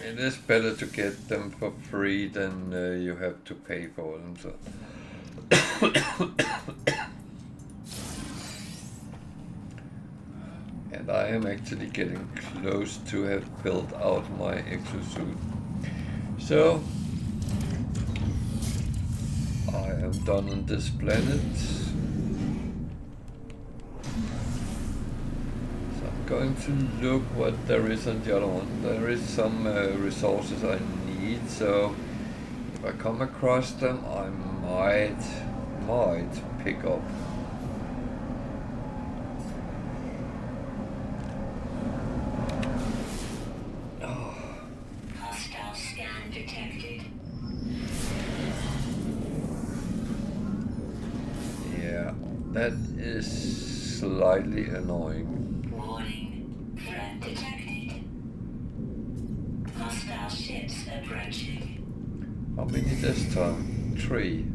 it is better to get them for free than you have to pay for them. So. And I am actually getting close to have built out my exosuit. So I am done on this planet. Going to look what there is on the other one. There is some resources I need, so if I come across them, I might pick up. Oh. Hostile scan detected. Yeah, that is slightly annoying. Threat detected. Hostile ships approaching. How many this time? 3.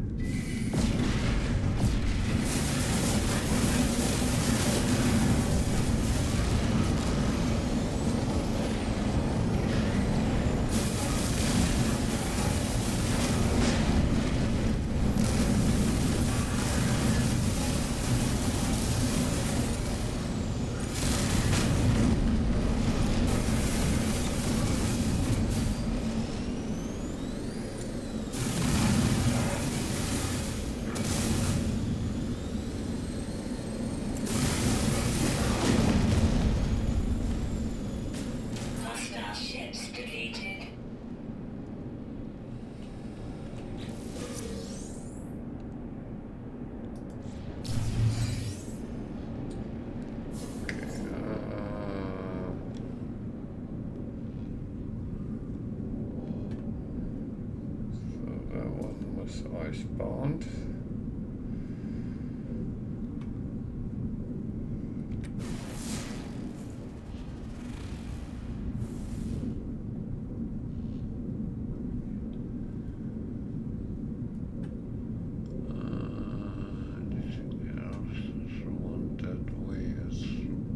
Icebound. Anything else is one that way as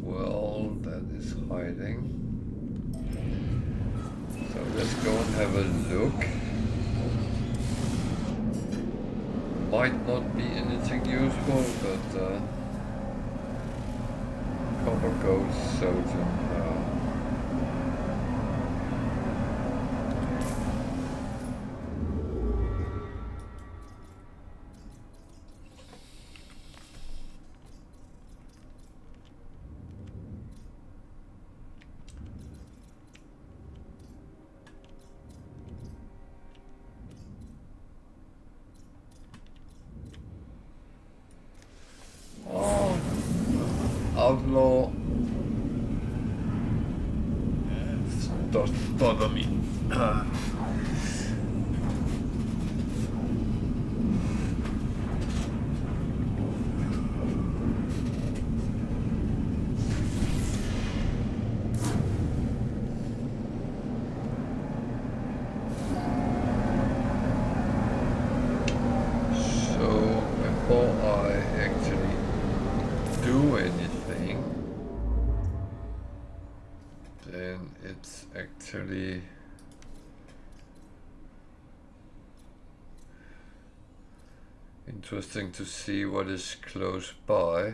well. That is hiding. So let's go and have a look. Might not be anything useful, but copper gold soldier. bother me. Actually interesting to see what is close by.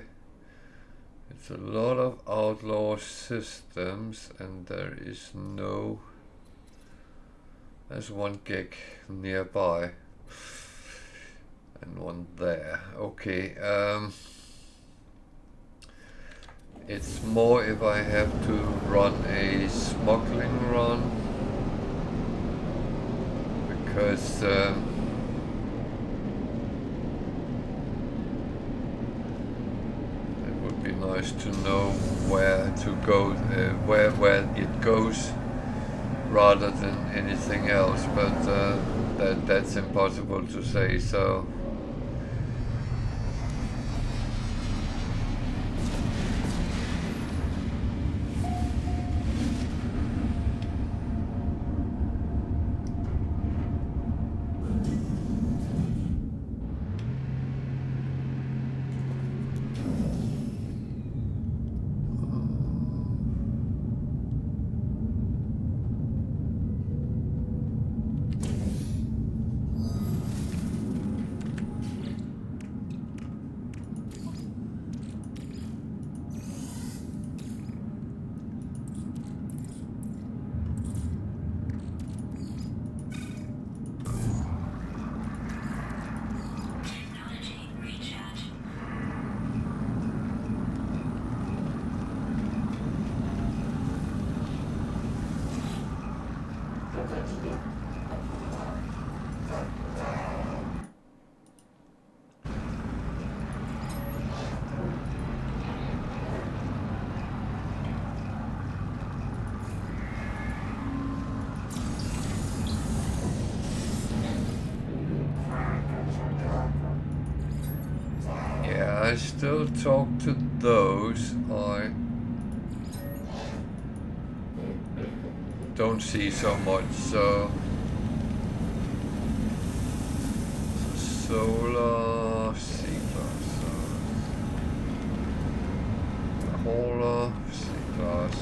It's a lot of outlaw systems and there is no... There's one gig nearby and one there. Okay, it's more if I have to run a smuggling run, because it would be nice to know where to go, where it goes, rather than anything else. But that's impossible to say. So. I still talk to those I don't see so much, so solar, C-class, hauler, C-class.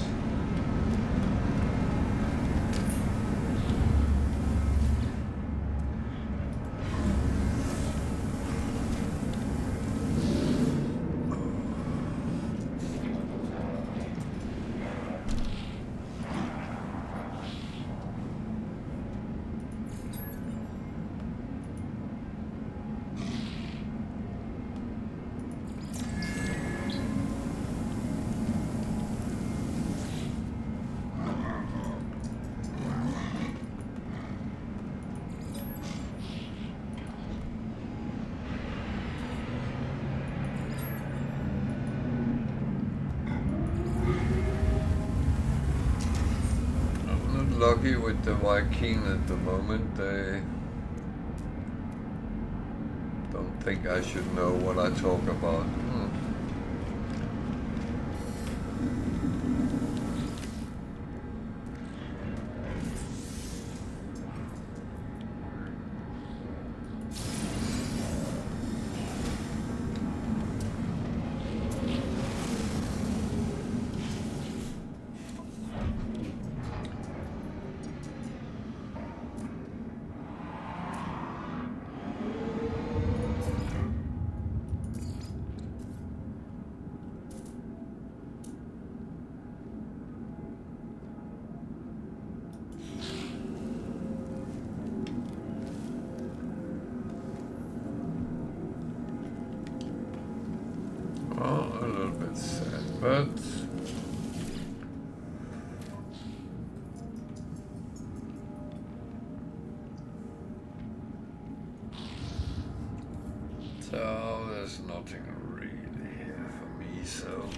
Lucky with the Viking at the moment. They don't think I should know what I talk about. A little bit sad, but so there's nothing really here for me, so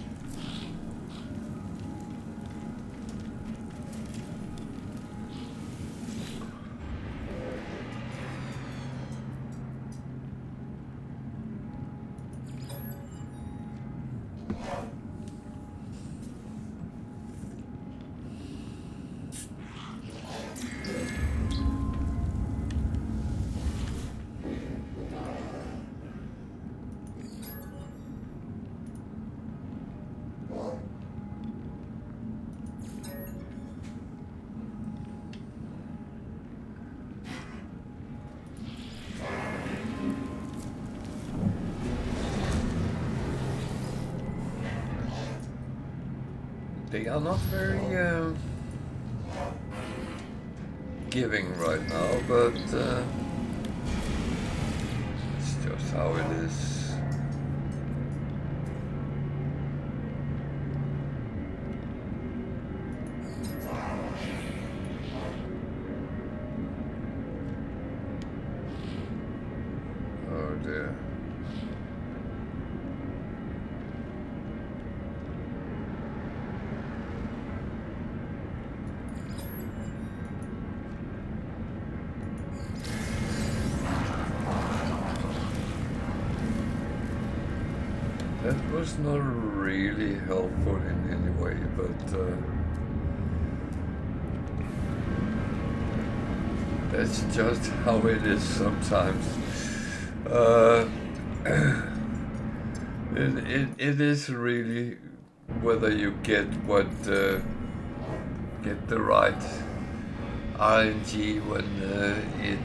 They are not very giving right now, but it's just how it is. Oh dear. That was not really helpful in any way, but that's just how it is sometimes. It is really whether you get get the right RNG when it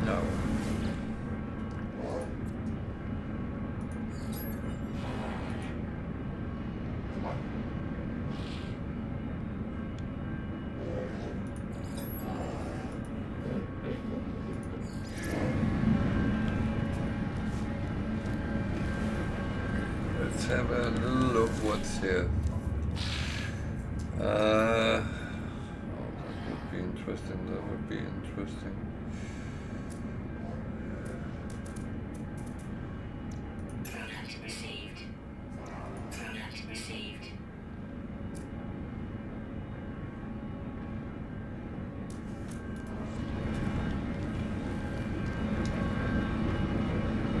no. Let's have a look what's here. Oh, that would be interesting. That would be interesting. Product received. Product received.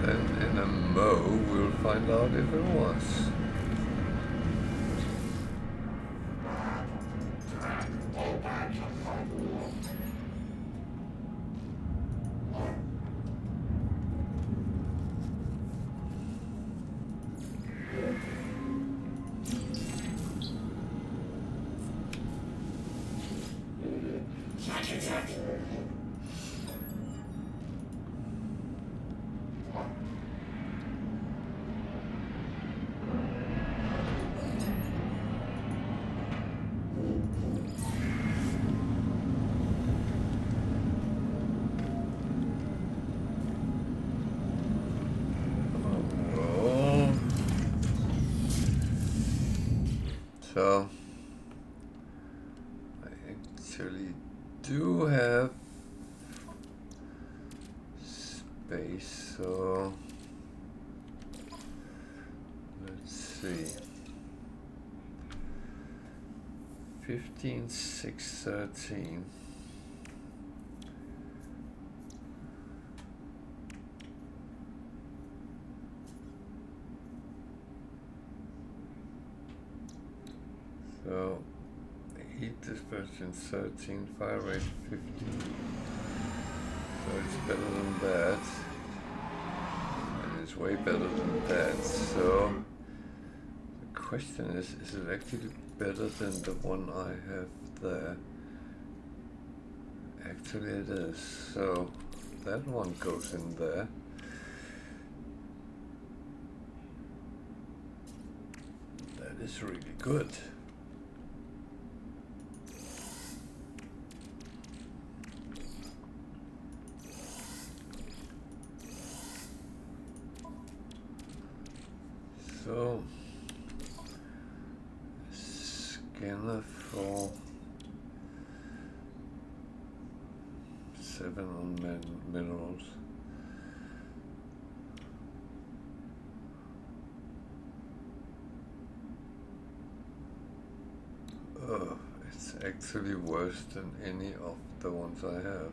And in a mo, we'll find out if it was. Oh, so I actually do have space, so let's see. 15, 6, 13. So heat dispersion 13, fire rate 15. So it's better than that. And it's way better than that. So the question is it actually better than the one I have there? Actually it is. So that one goes in there. That is really good. So, scanner for 7 on minerals. actually worse than any of the ones I have.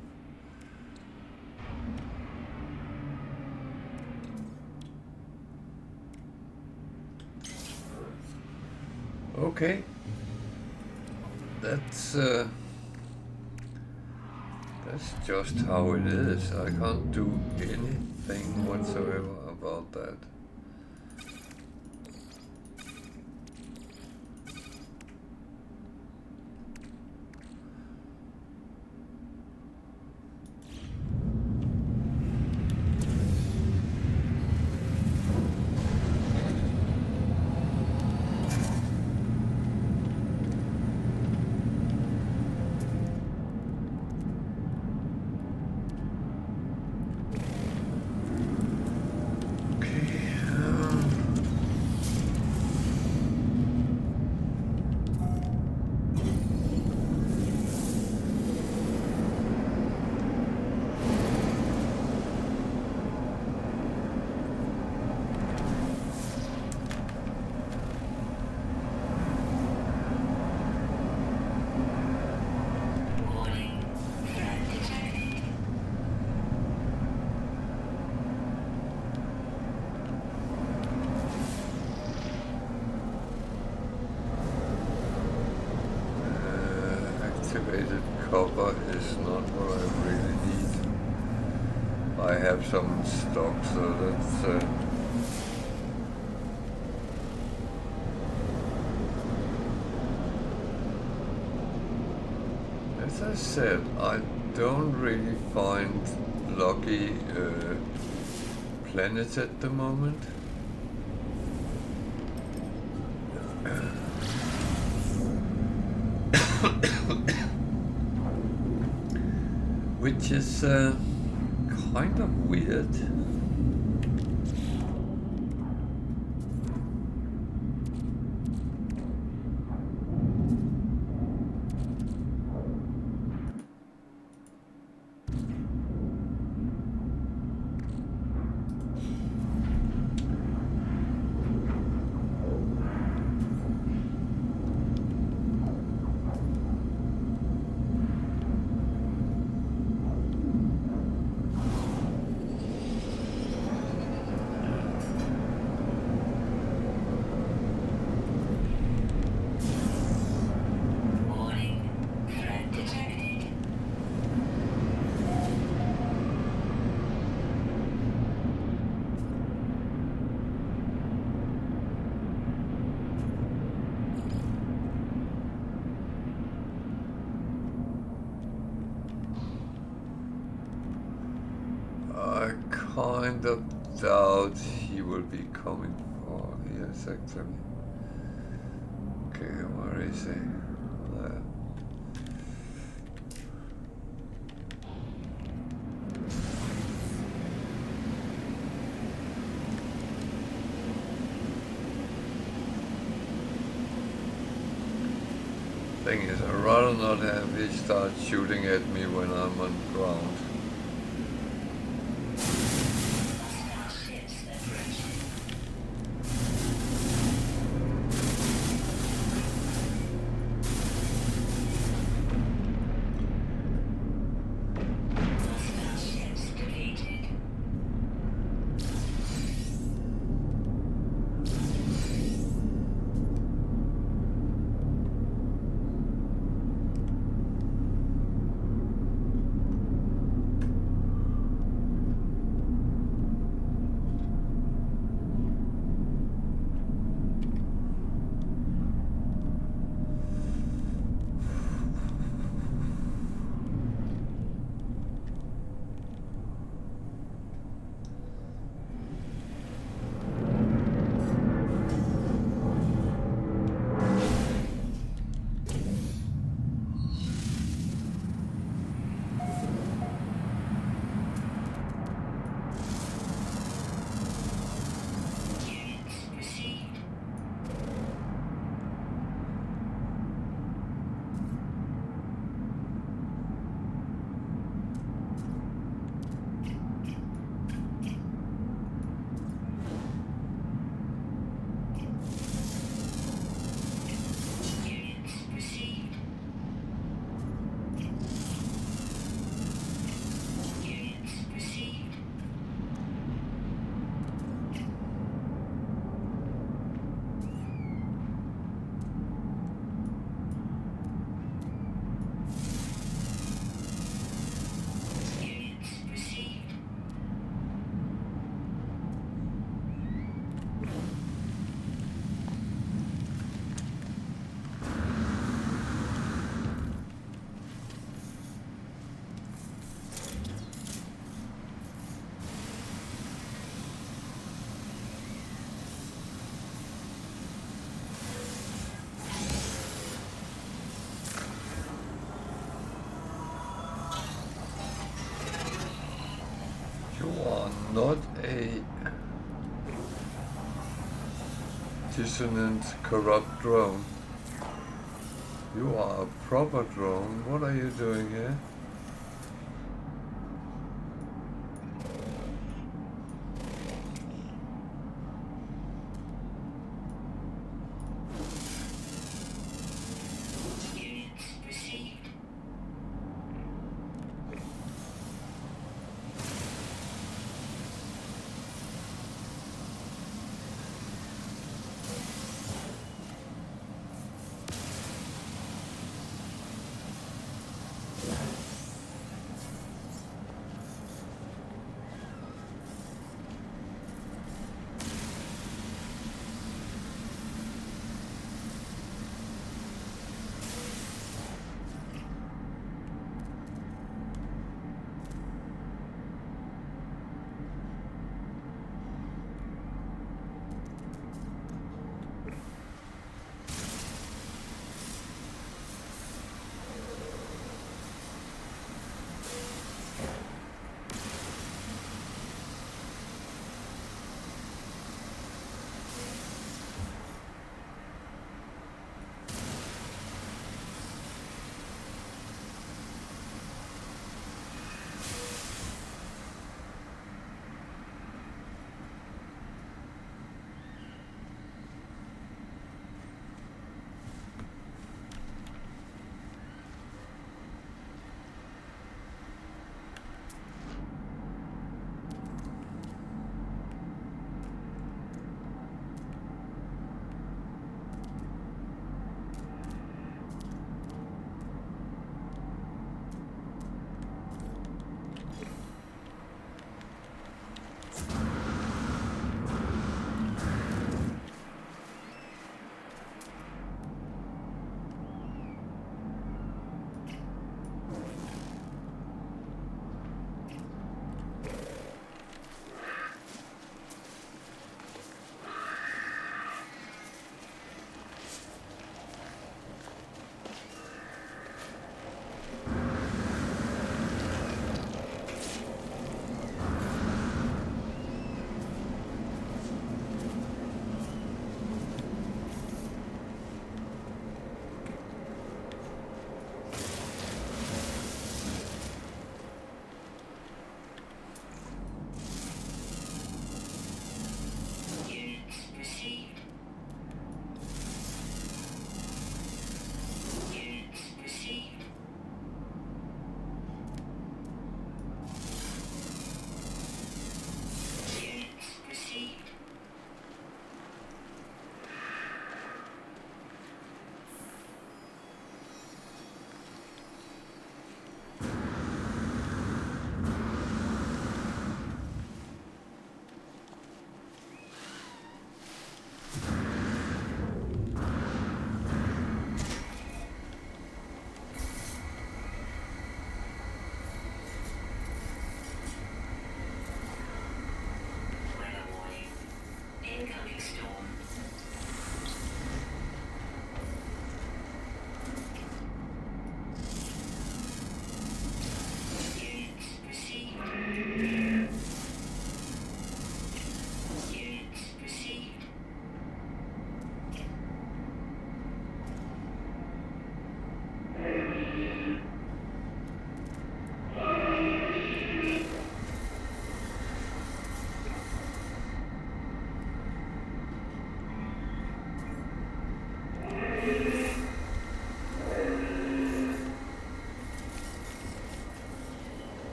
Okay, that's just how it is. I can't do anything whatsoever about that. Activated copper is not what I really need. I have some in stock, so that's as I said, I don't really find lucky planets at the moment. Which is kind of weird. I kind of doubt he will be coming for. Yes, actually. Okay, where is he? There. Thing is, I'd rather not have he start shooting at me when I'm on ground. not a dissonant, corrupt drone. You are a proper drone. What are you doing here? Units received.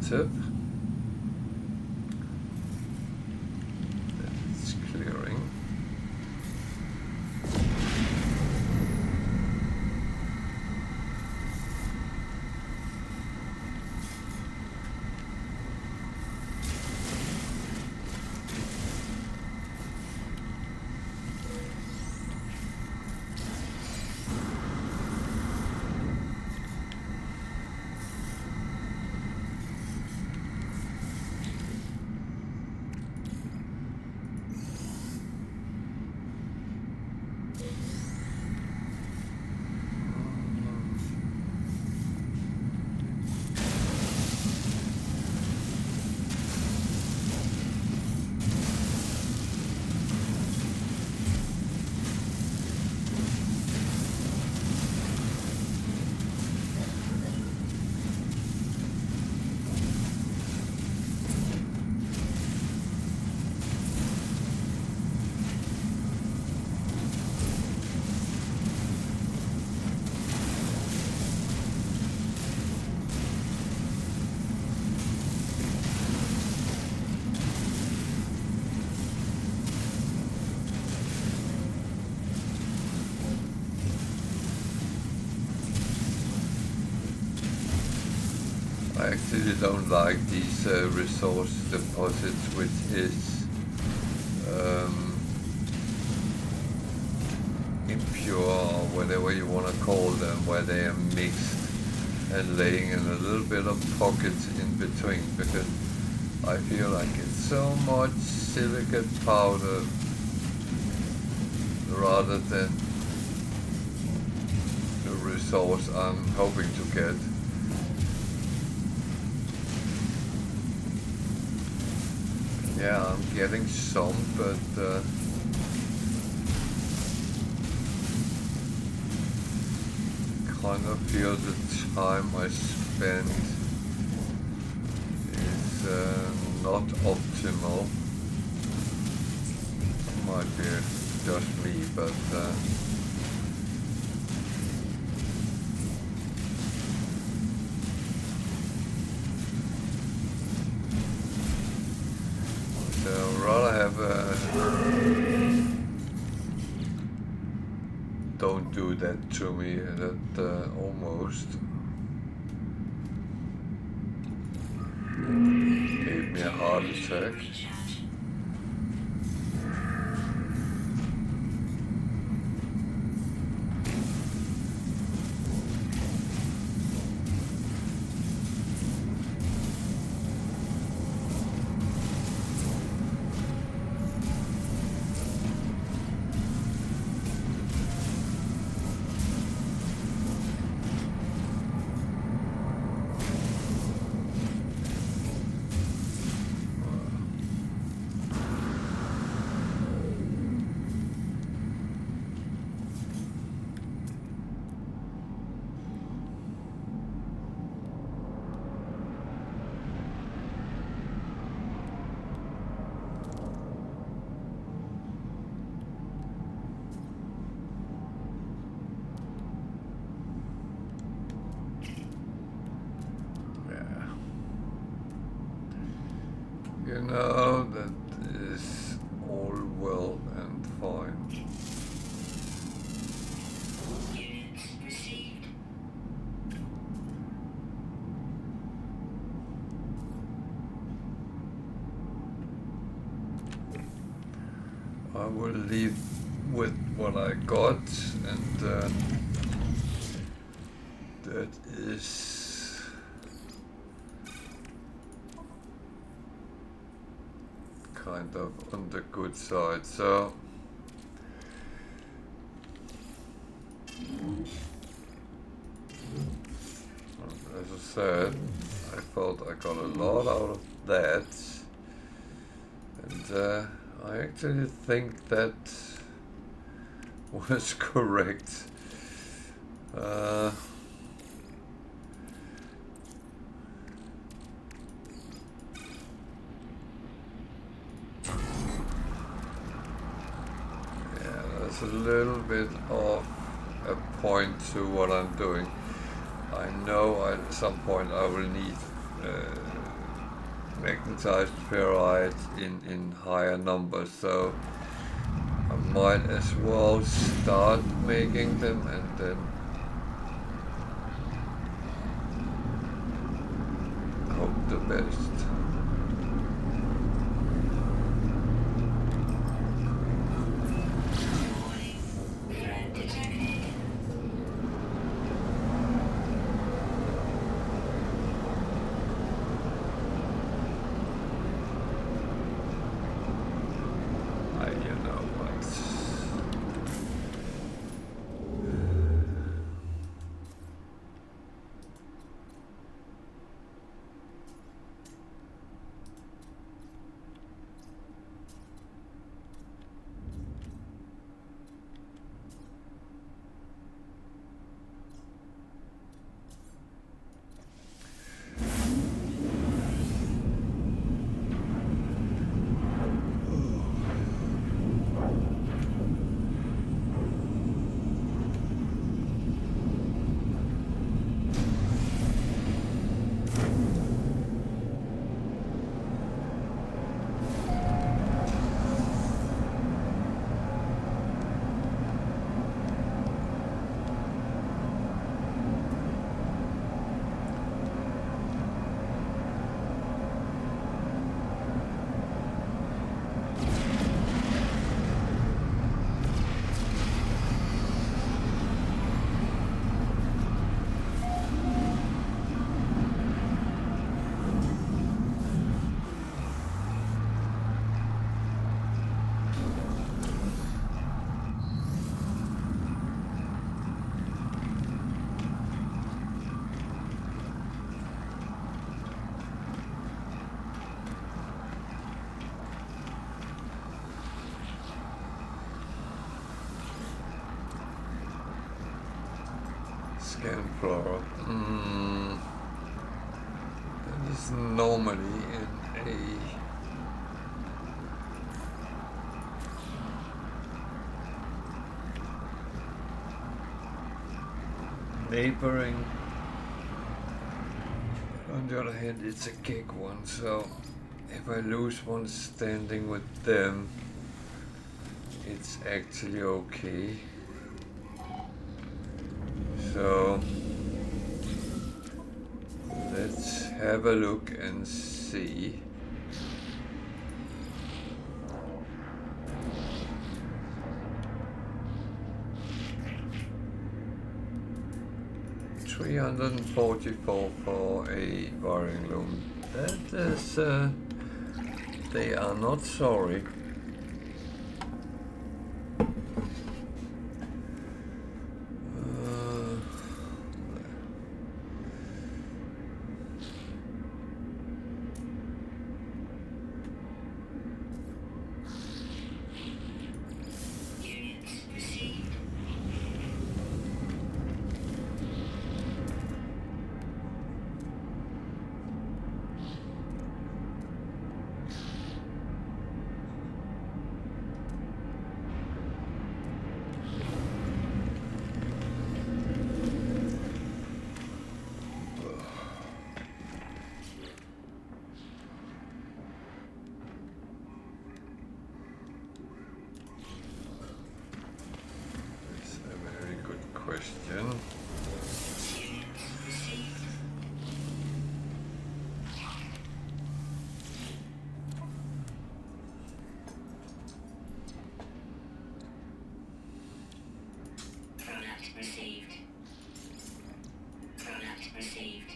tip. It's clearing. I actually don't like these resource deposits, which is impure or whatever you want to call them, where they are mixed and laying in a little bit of pockets in between, because I feel like it's so much silicate powder rather than the resource I'm hoping to get. Yeah, I'm getting some, but kind of feel the time I spend is not optimal. Might be just me, but rather have don't do that to me, that almost gave me a heart attack. You know, that is all well and fine. Units received. I will leave with what I got, and that is kind of on the good side. So as I said, I felt I got a lot out of that, and I actually think that was correct. A little bit off a point to what I'm doing. I know at some point I will need magnetized ferrite in higher numbers, so I might as well start making them and then hope the best. Scan flora. That is normally in a neighboring. On the other hand, it's a gig one, so if I lose one standing with them, it's actually okay. So let's have a look and see. $344 for a wiring loom. That is, they are not sorry. Question. Product received. Product received.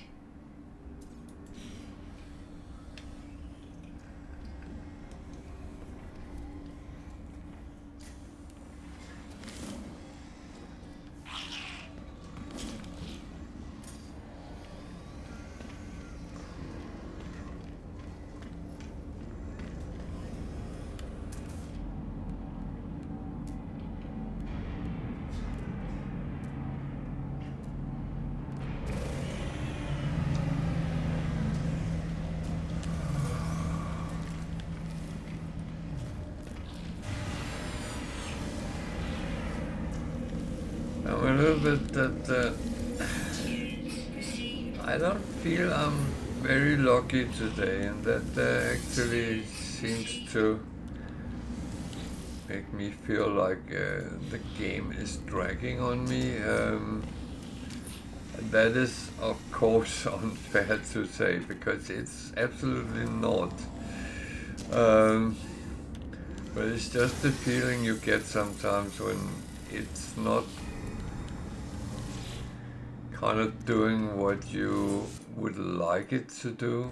I'm a little bit that I don't feel I'm very lucky today, and that actually seems to make me feel like the game is dragging on me. That is, of course, unfair to say, because it's absolutely not. But it's just the feeling you get sometimes when it's not kind of doing what you would like it to do.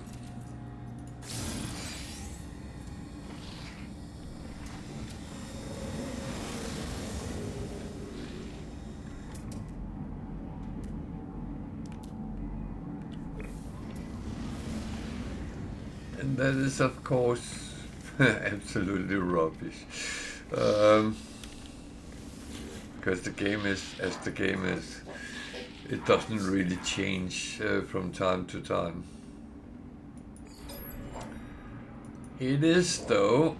And that is, of course, absolutely rubbish. Because the game is as the game is. It doesn't really change from time to time. It is, though,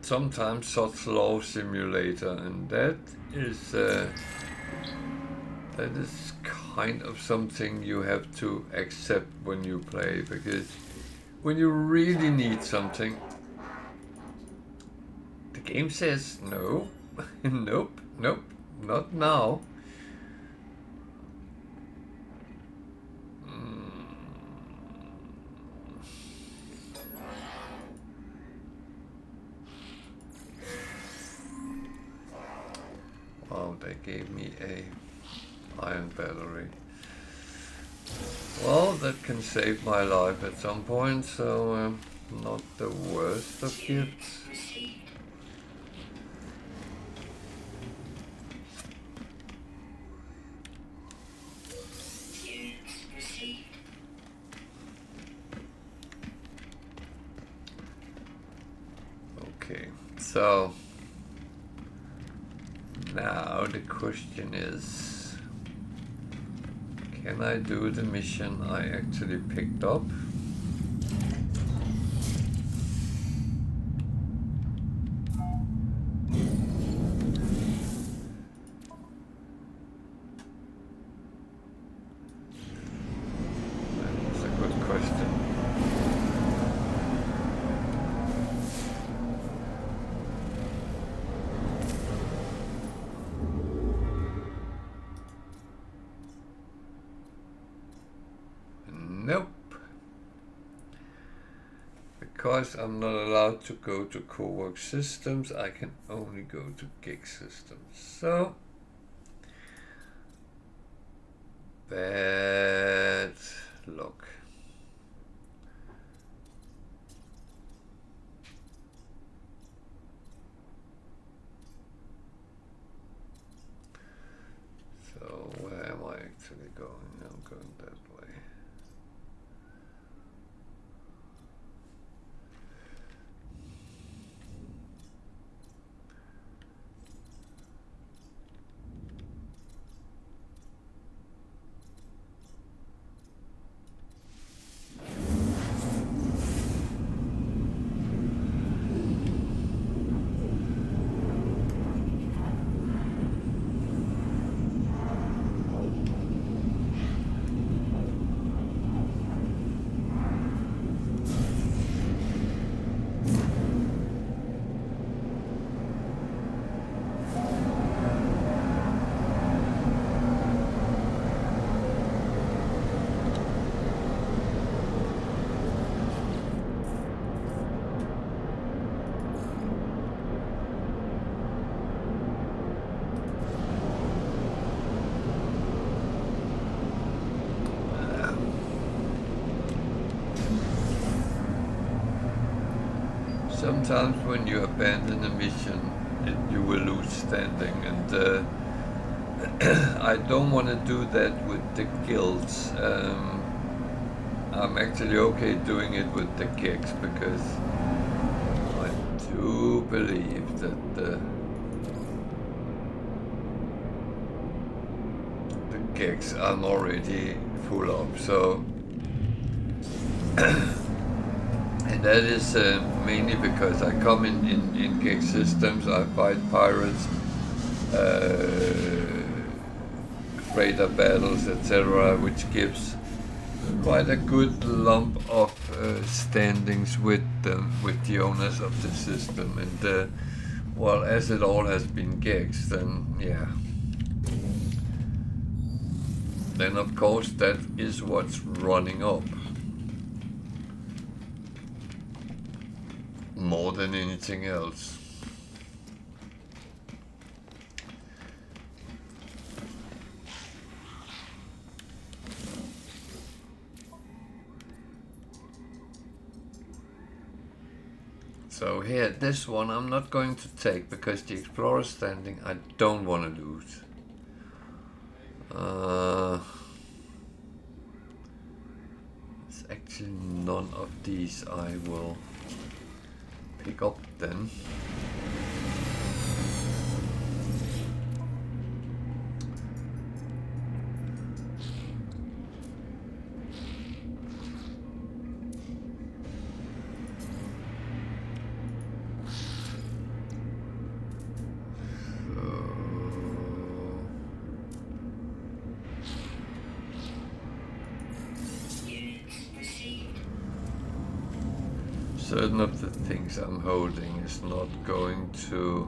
sometimes such low simulator, and that is kind of something you have to accept when you play, because when you really need something, the game says no, nope, not now. Wow, they gave me a iron battery. Well, that can save my life at some point, so not the worst of gifts. Okay, so now the question is, can I do the mission I actually picked up? That's a good question. Nope. Because I'm not allowed to go to co-work systems, I can only go to gig systems. So, bad luck. So, where am I actually going? I'm going that way. Sometimes when you abandon a mission, you will lose standing, and I don't want to do that with the guilds. I'm actually okay doing it with the gigs, because I do believe that the gigs I'm already full of, so and that is mainly because I come in gig systems, I fight pirates, freighter battles, etc., which gives quite a good lump of standings with the owners of the system, and well, as it all has been gigs, then yeah, then of course that is what's running up more than anything else. So here, this one I'm not going to take because the Explorer standing I don't want to lose. It's actually none of these I will pick up then. Certain of the things I'm holding is not going to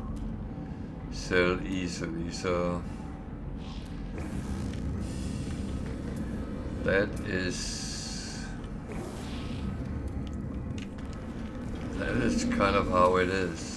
sell easily, so that is kind of how it is.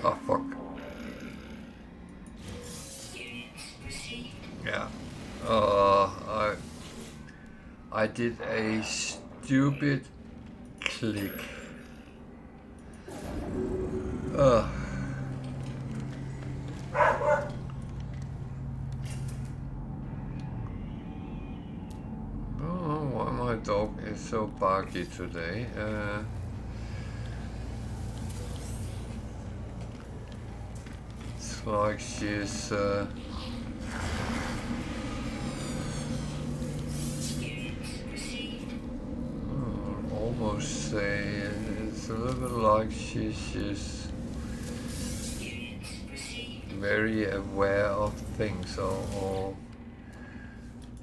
Oh fuck. Yeah. I did a stupid click. Oh, why my dog is so barky today. It's like she's almost say it's a little bit like she's very aware of things, or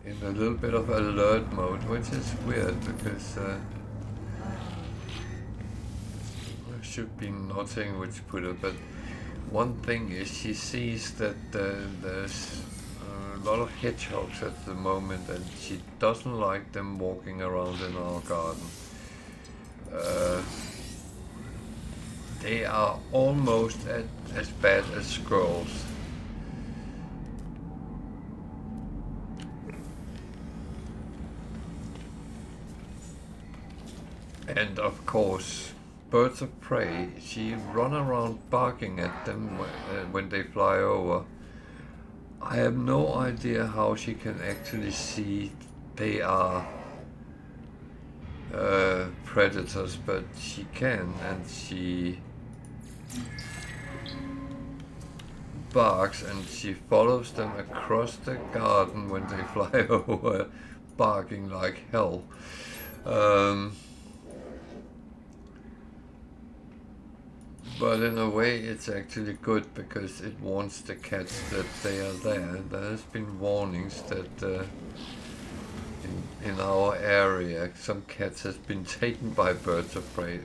in a little bit of alert mode, which is weird because there should be nothing which put her, but one thing is she sees that there's a lot of hedgehogs at the moment and she doesn't like them walking around in our garden. They are almost as bad as squirrels. And of course, birds of prey, she run around barking at them when they fly over. I have no idea how she can actually see they are predators, but she can, and she barks and she follows them across the garden when they fly over, barking like hell. But in a way it's actually good because it warns the cats that they are there. There has been warnings that in our area, some cats has been taken by birds of prey.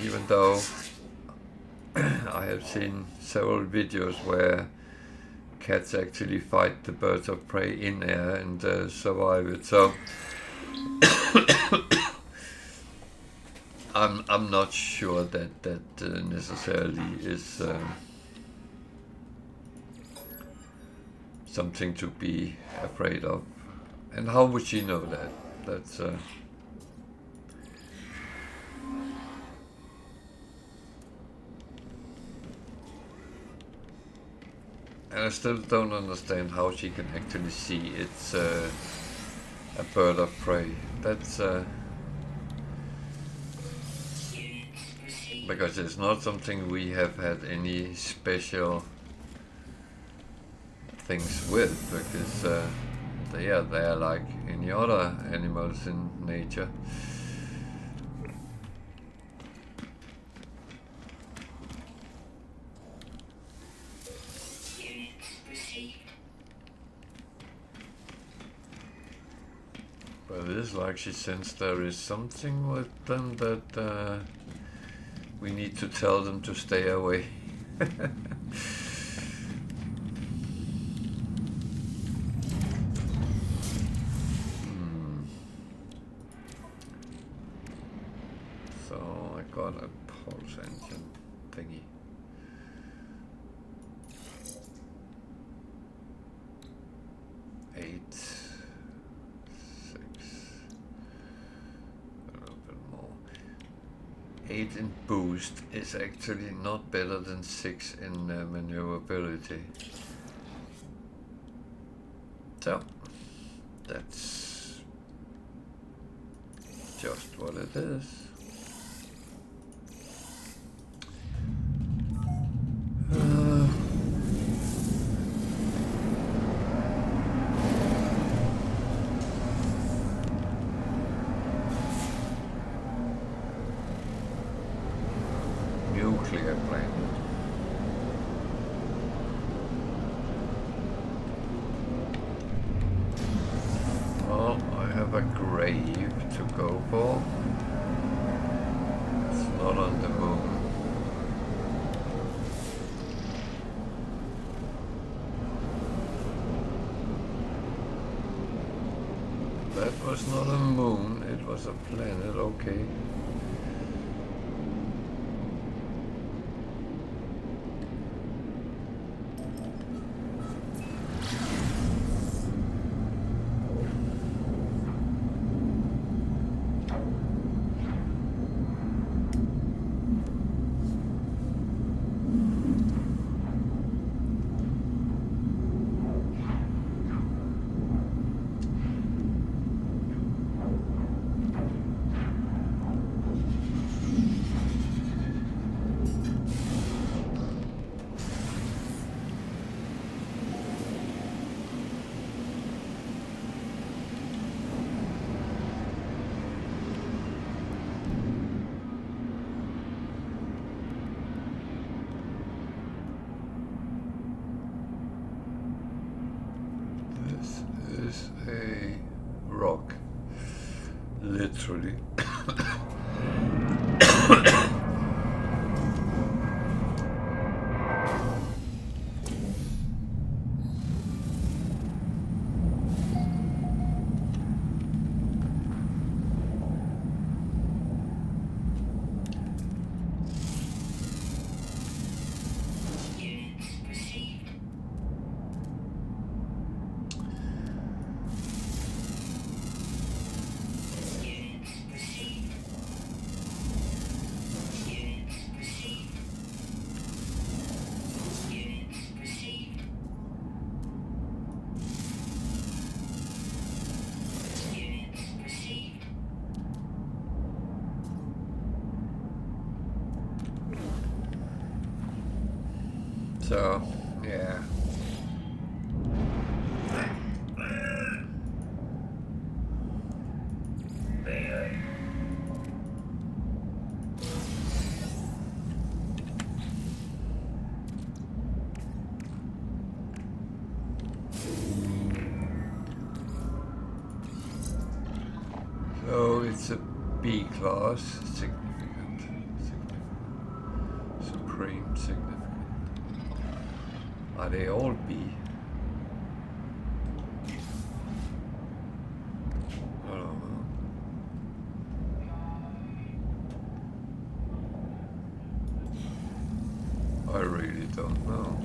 Even though I have seen several videos where cats actually fight the birds of prey in air and survive it. So I'm not sure that necessarily is something to be afraid of. And how would she know that? That's and I still don't understand how she can actually see it's a bird of prey. That's because it's not something we have had any special things with, because they are there like any other animals in nature. But it is like she sensed there is something with them that we need to tell them to stay away. So I got a pulse engine thingy. Eight in boost is actually not better than 6 in maneuverability. So that's just what it is. Nuclear plant. Well, I have a grave to go for. It's not on the moon. That was not a moon, it was a planet, okay. A rock, literally. So, yeah. it's a B class. Significant. Supreme significant. Are they all B? I don't know. I really don't know.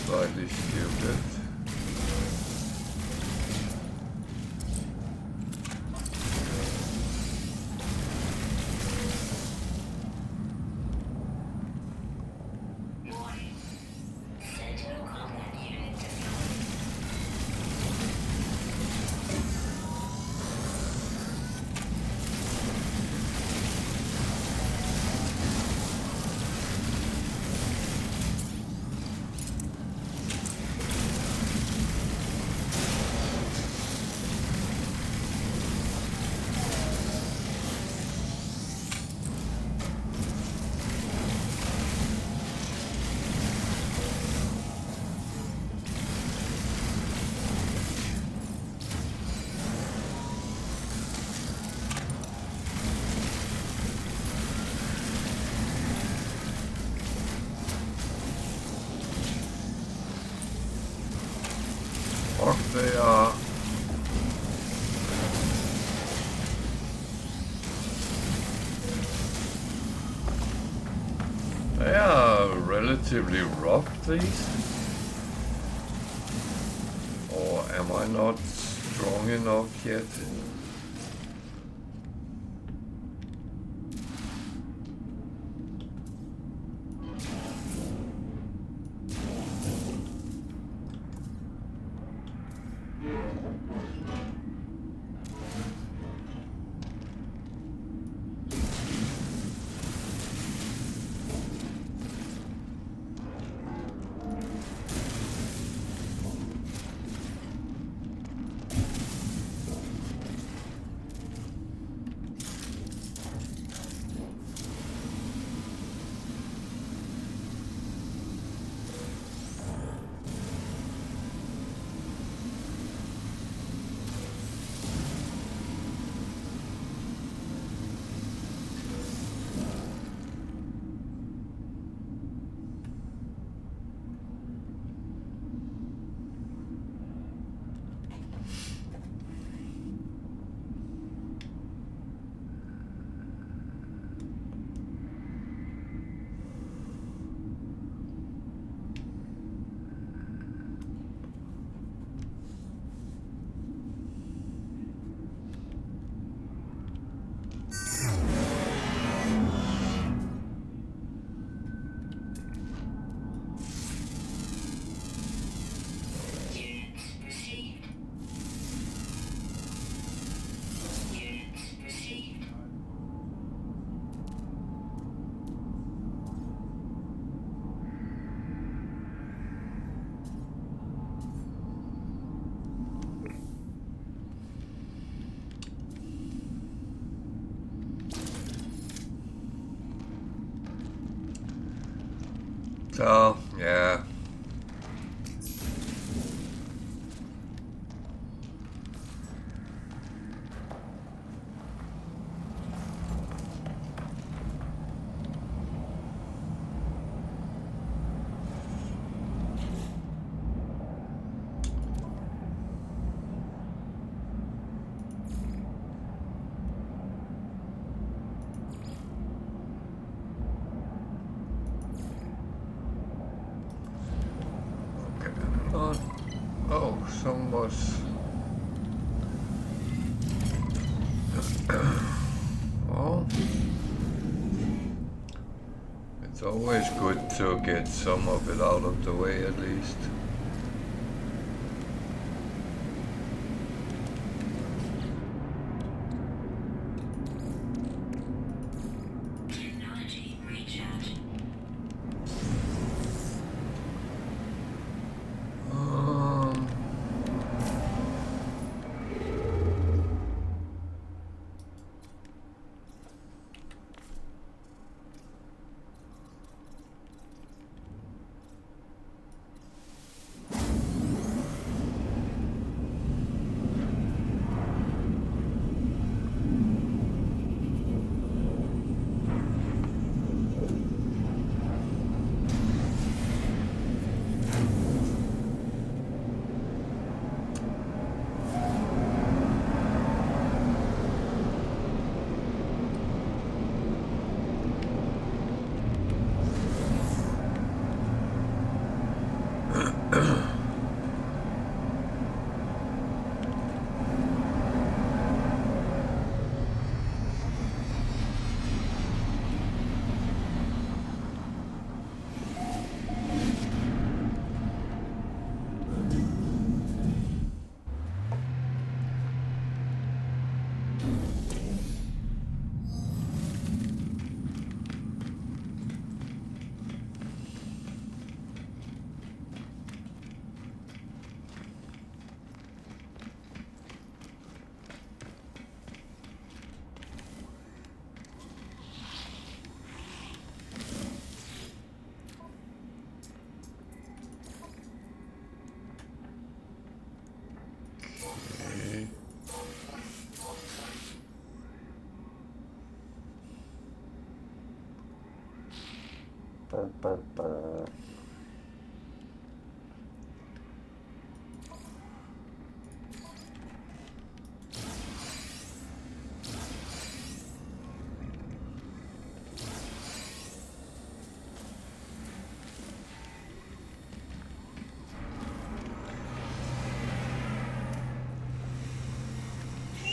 Slightly stupid. Warning. Sentinel combat unit deployed. They are relatively rough, these. Or am I not strong enough yet? So, yeah. Oh, some was. Well, always good to get some of it out of the way at least. Technology recharge.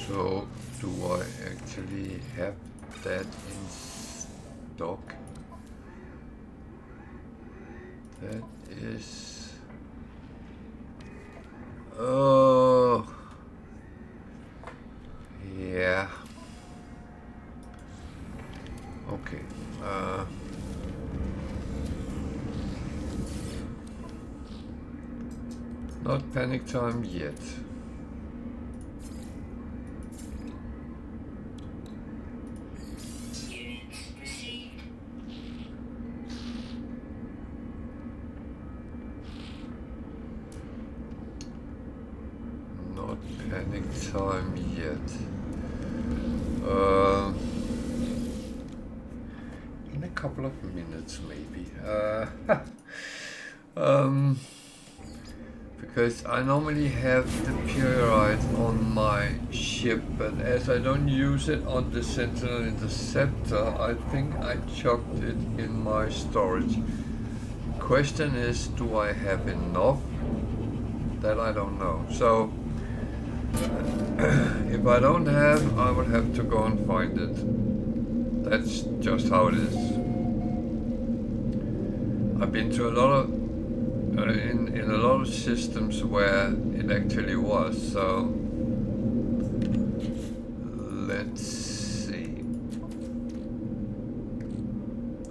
So, do I actually have that in stock? That is... Oh... Yeah. Okay. Not panic time yet. Units received. Not panic time yet. In a couple of minutes, maybe. Because I normally have the period on my ship, but as I don't use it on the Sentinel Interceptor, I think I chucked it in my storage. Question is, do I have enough? That I don't know. So, if I don't have, I will have to go and find it. That's just how it is. I've been to a lot of in a lot of systems where it actually was. So let's see.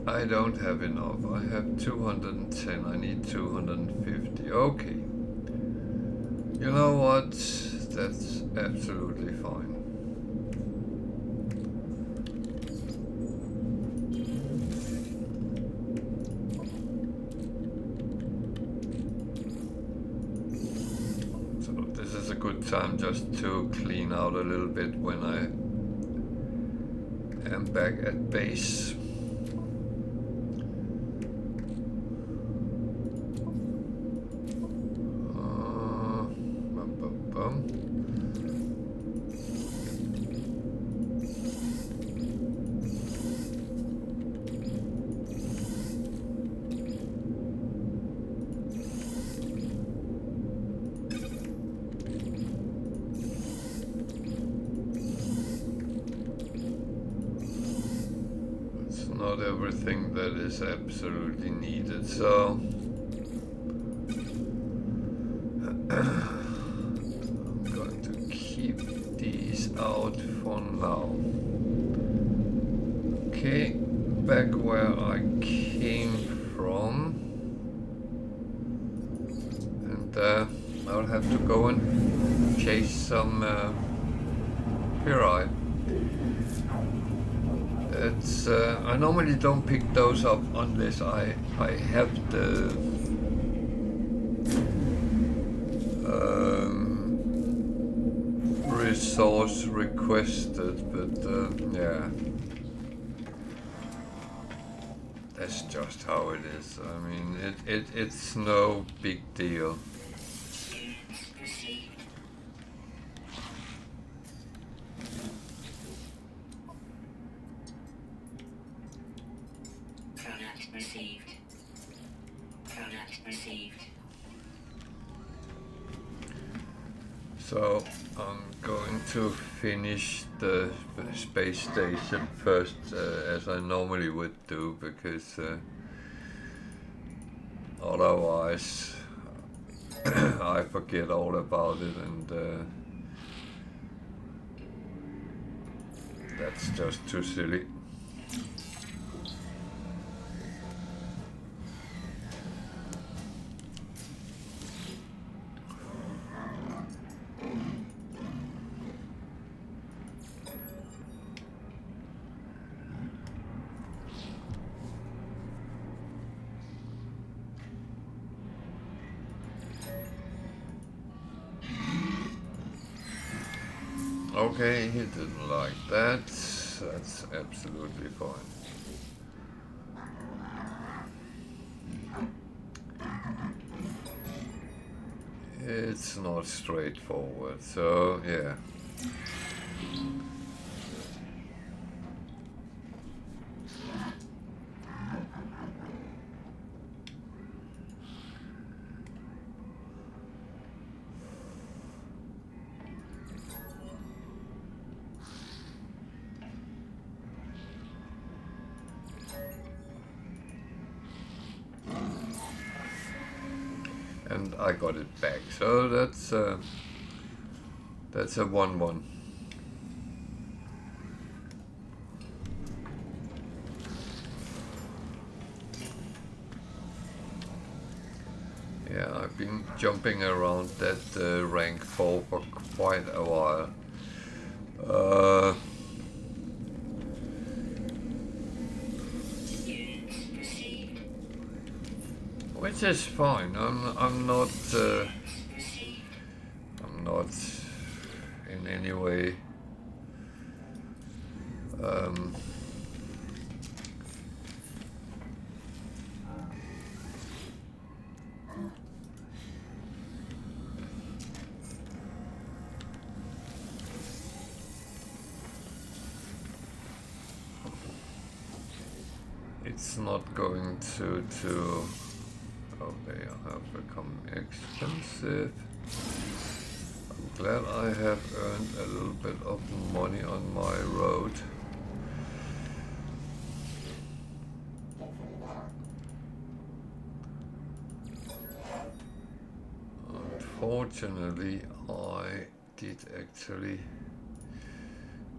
I don't have enough. I have 210. I need 250. Okay. You know what? That's absolutely fine. Good time just to clean out a little bit when I am back at base. not everything that is absolutely needed, so I'm going to keep these out for now. Okay, back where I came from, and I'll have to go and chase some pyrite. It's I normally don't pick those up unless I have the resource requested, but yeah, that's just how it is. I mean, it's no big deal. So I'm going to finish the space station first, as I normally would do, because otherwise I forget all about it, and that's just too silly. Okay, he didn't like that. That's absolutely fine. It's not straightforward, so yeah. And I got it back, so that's a 1-1. Yeah, I've been jumping around that rank 4 for quite a while. Which is fine. I'm not in any way it's not going to okay, I have become expensive. I'm glad I have earned a little bit of money on my road. Unfortunately, I did actually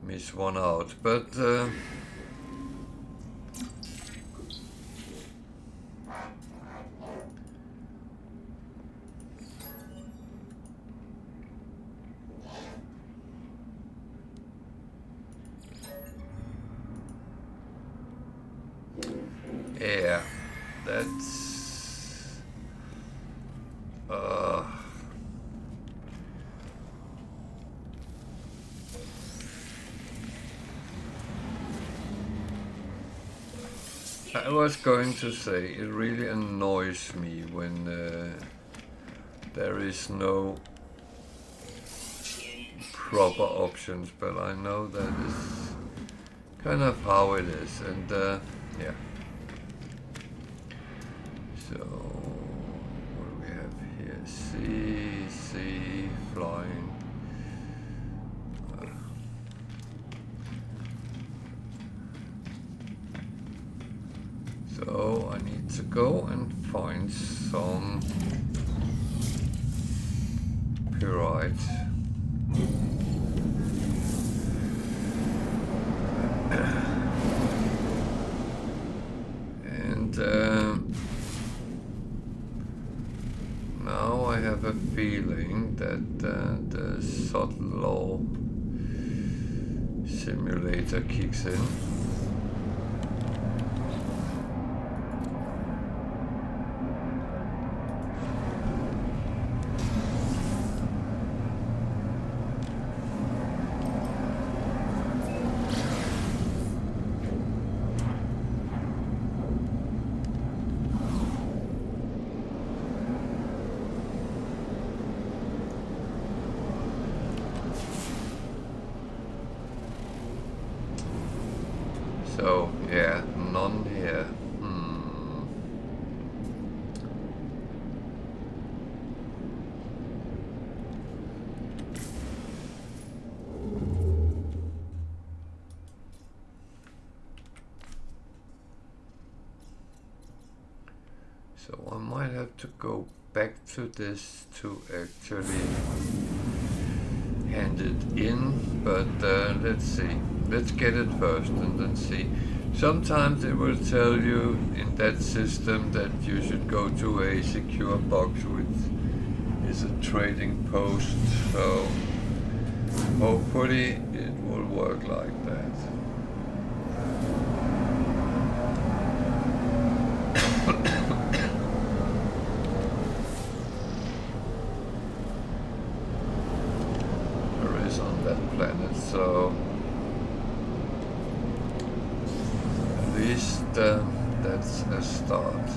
miss one out, but yeah, that's I was going to say, it really annoys me when there is no proper options, but I know that is kind of how it is, and yeah. So, what do we have here? Sea, flying. to go and find some pyrite. And now I have a feeling that the subtle law simulator kicks in. So, yeah, none here. So I might have to go back to this to actually hand it in, but let's see. Let's get it first and then see. Sometimes it will tell you in that system that you should go to a secure box, which is a trading post, so hopefully it will work like that. There is on that planet, so at least that's a start.